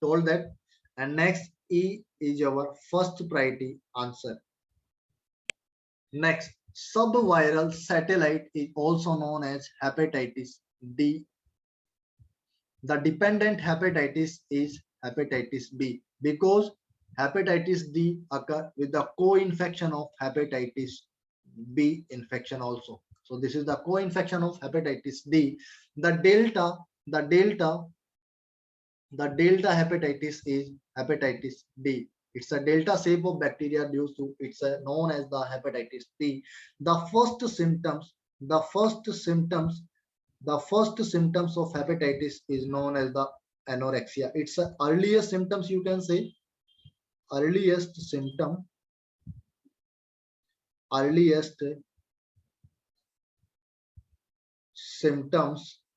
B: told that. And next, E is our first priority answer. Next, subviral satellite is also known as hepatitis D. The dependent hepatitis is hepatitis B because hepatitis D occur with the co-infection of hepatitis B infection also. So this is the co-infection of hepatitis D. The delta hepatitis is hepatitis D. It's a delta shape of bacteria due to it's known as the hepatitis D. The first symptoms of hepatitis is known as the anorexia. It's the earliest symptoms, you can say. Earliest symptoms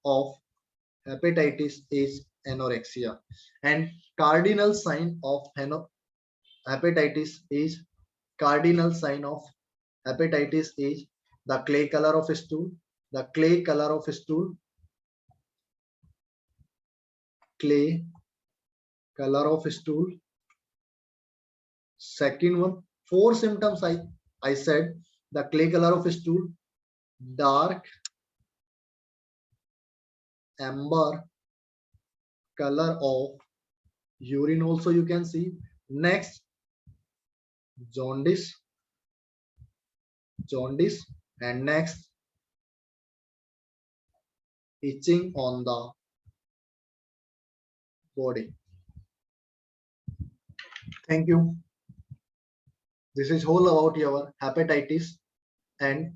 B: of hepatitis is anorexia, and cardinal sign of hepatitis is the clay color of stool. The clay color of stool. Clay color of stool. Second one, 4 symptoms I said. The clay color of stool, dark amber color of urine also you can see. Next, jaundice, and next, itching on the body. Thank you. This is all about your hepatitis and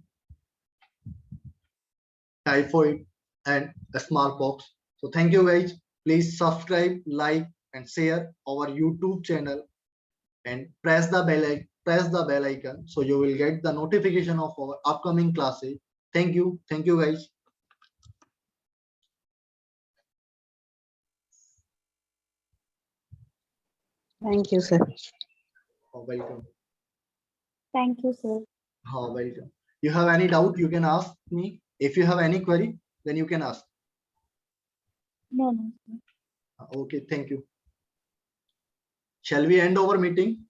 B: typhoid and smallpox. So thank you guys. Please subscribe, like, and share our YouTube channel and press the bell icon so you will get the notification of our upcoming classes. Thank you guys.
G: Thank you, sir.
B: Welcome.
C: Thank you, sir.
B: Welcome. You have any doubt, you can ask me. If you have any query, then you can ask.
C: No, no, sir.
B: Okay, thank you. Shall we end our meeting?